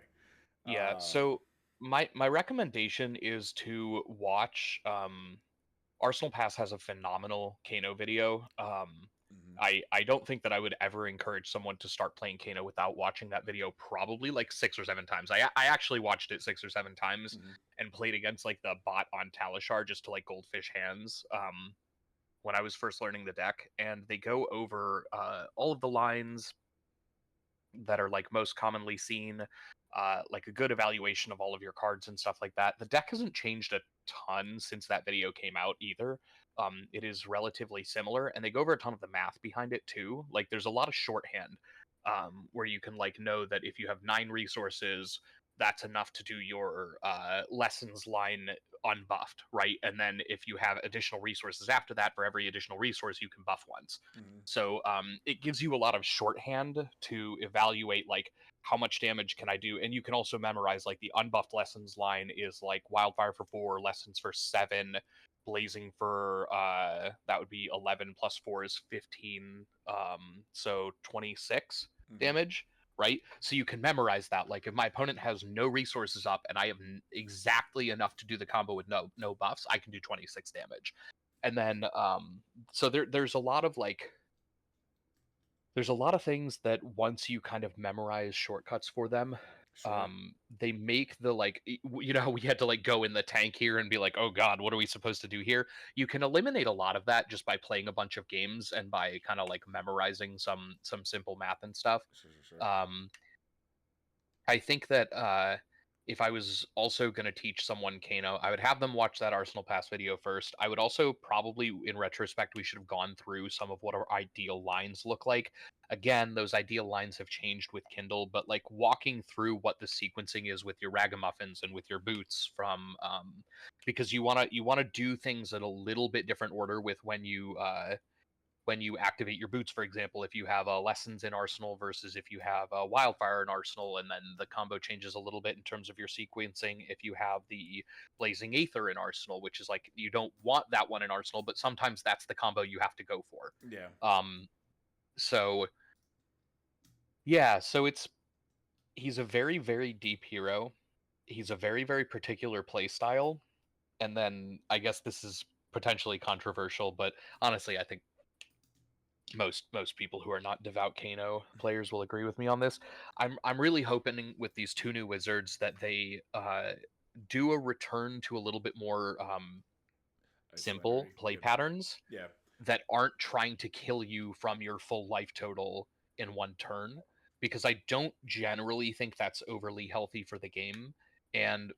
Yeah. So my recommendation is to watch Arsenal Pass has a phenomenal Kano video. Mhm, I don't think that I would ever encourage someone to start playing Kano without watching that video probably like 6 or 7 times. I actually watched it 6 or 7 times mhm, and played against like the bot on Talishar just to like goldfish hands when I was first learning the deck, and they go over all of the lines that are like most commonly seen, like a good evaluation of all of your cards and stuff like that. The deck hasn't changed a ton since that video came out either. It is relatively similar, and they go over a ton of the math behind it too. Like there's a lot of shorthand where you can like know that if you have 9 resources, that's enough to do your lessons line unbuffed, right? And then if you have additional resources after that, for every additional resource, you can buff once. mhm, So it gives you a lot of shorthand to evaluate like how much damage can I do, and you can also memorize like the unbuffed lessons line is like wildfire for 4, lessons for 7, blazing for that would be 11 plus 4 is 15, so 26 mhm. damage. Right, so you can memorize that. Like, if my opponent has no resources up and I have exactly enough to do the combo with no buffs, I can do 26 damage. And then so there's a lot of like there's a lot of things that once you kind of memorize shortcuts for them, Sure. They make the like you know how we had to like go in the tank here and be like, oh god, what are we supposed to do here? You can eliminate a lot of that just by playing a bunch of games and by kind of like memorizing some simple math and stuff. Sure. Sure. Sure. Um, I think that if I was also going to teach someone Kano, I would have them watch that Arsenal Pass video first. I would also probably, in retrospect, we should have gone through some of what our ideal lines look like. Again, those ideal lines have changed with Kindle, but like walking through what the sequencing is with your ragamuffins and with your boots from, because you want to do things in a little bit different order with when you activate your boots, for example, if you have lessons in Arsenal versus if you have a wildfire in Arsenal, and then the combo changes a little bit in terms of your sequencing. If you have the blazing aether in Arsenal, which is like you don't want that one in Arsenal, but sometimes that's the combo you have to go for. Yeah. Um, so yeah, so he's a very very deep hero. He's a very very particular play style, and then I guess this is potentially controversial, but honestly, I think most people who are not devout Kano players will agree with me on this. I'm really hoping with these two new wizards that they do a return to a little bit more simple Isometry. play Yep. patterns Yeah. that aren't trying to kill you from your full life total in one turn, because I don't generally think that's overly healthy for the game. And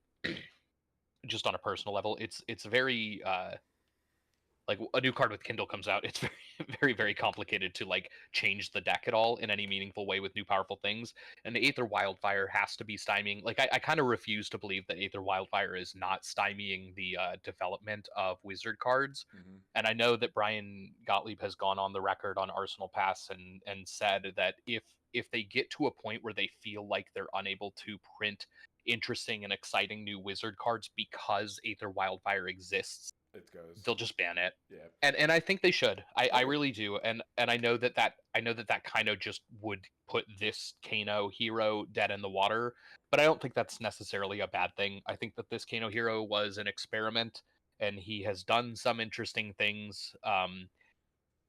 just on a personal level, it's very like a new card with Kindle comes out, it's very, very, very complicated to like change the deck at all in any meaningful way with new powerful things. And the Aether Wildfire has to be stymieing. Like I kind of refuse to believe that Aether Wildfire is not stymieing the development of wizard cards. Hmm. And I know that Brian Gottlieb has gone on the record on Arsenal Pass and said that if they get to a point where they feel like they're unable to print interesting and exciting new wizard cards because Aether Wildfire exists, It goes. they'll just ban it. Yeah. And I think they should. I Okay. really do. And I know that kind of just would put this Kano hero dead in the water, but I don't think that's necessarily a bad thing. I think that this Kano hero was an experiment and he has done some interesting things.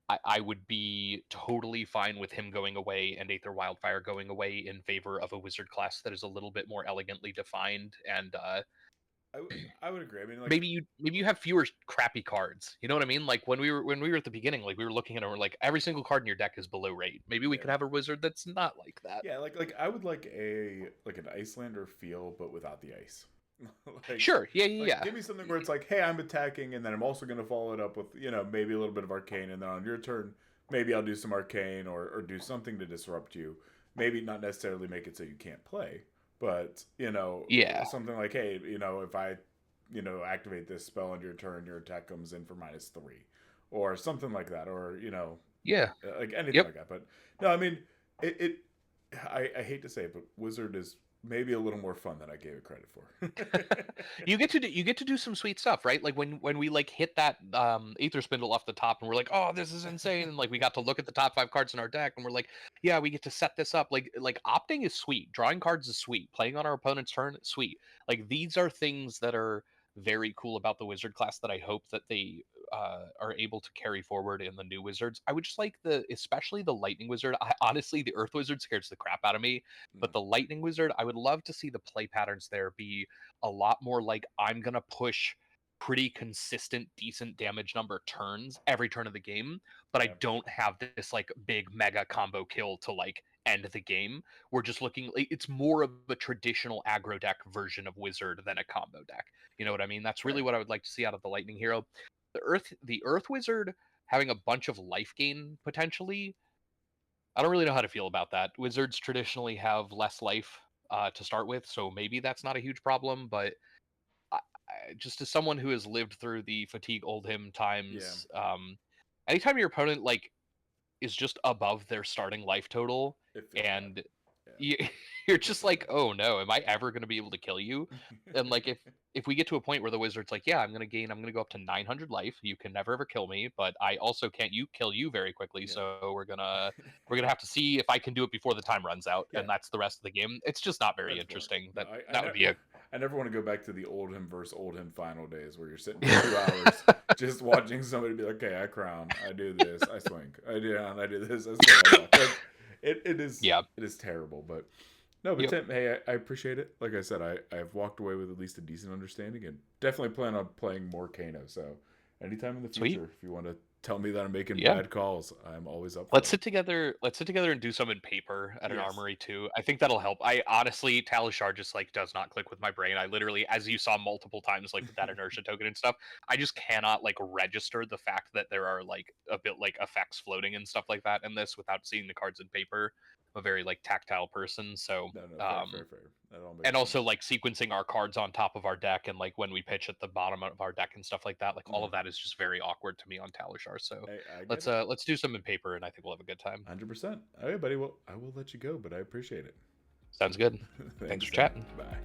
I would be totally fine with him going away and Aether Wildfire going away in favor of a wizard class that is a little bit more elegantly defined, and I, w- I would agree. I mean, like, maybe you have fewer crappy cards. You know what I mean? Like when we were at the beginning, like we were looking at it, we're like every single card in your deck is below rate. Maybe we yeah, could have a wizard that's not like that. yeah, like I would like an Icelander feel, but without the ice. like, Sure. Yeah. Yeah. like Yeah. give me something where it's like, hey, I'm attacking, and then I'm also going to follow it up with maybe a little bit of arcane, and then on your turn, maybe I'll do some arcane or do something to disrupt you. Maybe not necessarily make it so you can't play, but Yeah. something like, hey, if I activate this spell on your turn, your attack comes in for -3, or something like that, or Yeah. like anything Yep. like that. But no, I mean, it I hate to say it, but Wizard is maybe a little more fun than I gave it credit for. You get to do some sweet stuff, right? Like when we like hit that Aether Spindle off the top, and we're like, oh, this is insane. And like we got to look at the top 5 cards in our deck, and we're like, yeah, we get to set this up. Like opting is sweet, drawing cards is sweet, playing on our opponent's turn, sweet. Like these are things that are very cool about the wizard class that I hope that they are able to carry forward in the new wizards. I would just like especially the lightning wizard. Honestly, the earth wizard scares the crap out of me, Mm, but the lightning wizard, I would love to see the play patterns there be a lot more like I'm gonna push pretty consistent, decent damage number turns every turn of the game, but I yeah, don't have this like big mega combo kill to like end the game. We're just looking like it's more of a traditional aggro deck version of wizard than a combo deck. You know what I mean? That's really right. what I would like to see out of the lightning hero. The earth wizard having a bunch of life gain potentially, I don't really know how to feel about that. Wizards traditionally have less life to start with, so maybe that's not a huge problem. But just as someone who has lived through the fatigue Oldhim Yeah, times, anytime your opponent like is just above their starting life total, it feels bad. and Yeah, you, you're it feels just really like, oh no, am I ever going to be able to kill you? And like if we get to a point where the wizard's like, yeah, I'm going to go up to 900 life. You can never ever kill me, but I also can't kill you very quickly. bad. So we're gonna Yeah, we're gonna have to see if I can do it before the time runs out, yeah. and that's the rest of the game. It's just not very That's boring. interesting. No, That would be a I never want to go back to the old him versus old him final days where you're sitting for 2 hours just watching somebody be like, okay, I crown, I do this, I swing, I do this, I swing. Like, it is yeah. it is terrible, but No, but Yep. Tim, hey, I appreciate it. Like I said, I've walked away with at least a decent understanding, and definitely plan on playing more Kano. So, anytime in the Sweet. future, if you want to tell me that I'm making Yeah. bad calls, I'm always up Let's for it. sit together. Let's sit together and do some in paper at an Yes. armory too. I think that'll help. I honestly, Talishar just like does not click with my brain. I literally, as you saw multiple times, like with that inertia token and stuff, I just cannot like register the fact that there are like a bit like effects floating and stuff like that in this without seeing the cards in paper. I'm a very like tactile person, so No, no, fair, fair, fair. That all and makes also sense. like sequencing our cards on top of our deck and like when we pitch at the bottom of our deck and stuff like that, like all Mm, of that is just very awkward to me on Talishar. So I get it. let's do some in paper and I think we'll have a good time. 100%. All right, buddy. Well, I will let you go, but I appreciate it. Sounds good. Thanks Thanks, for Tim. chatting. Bye.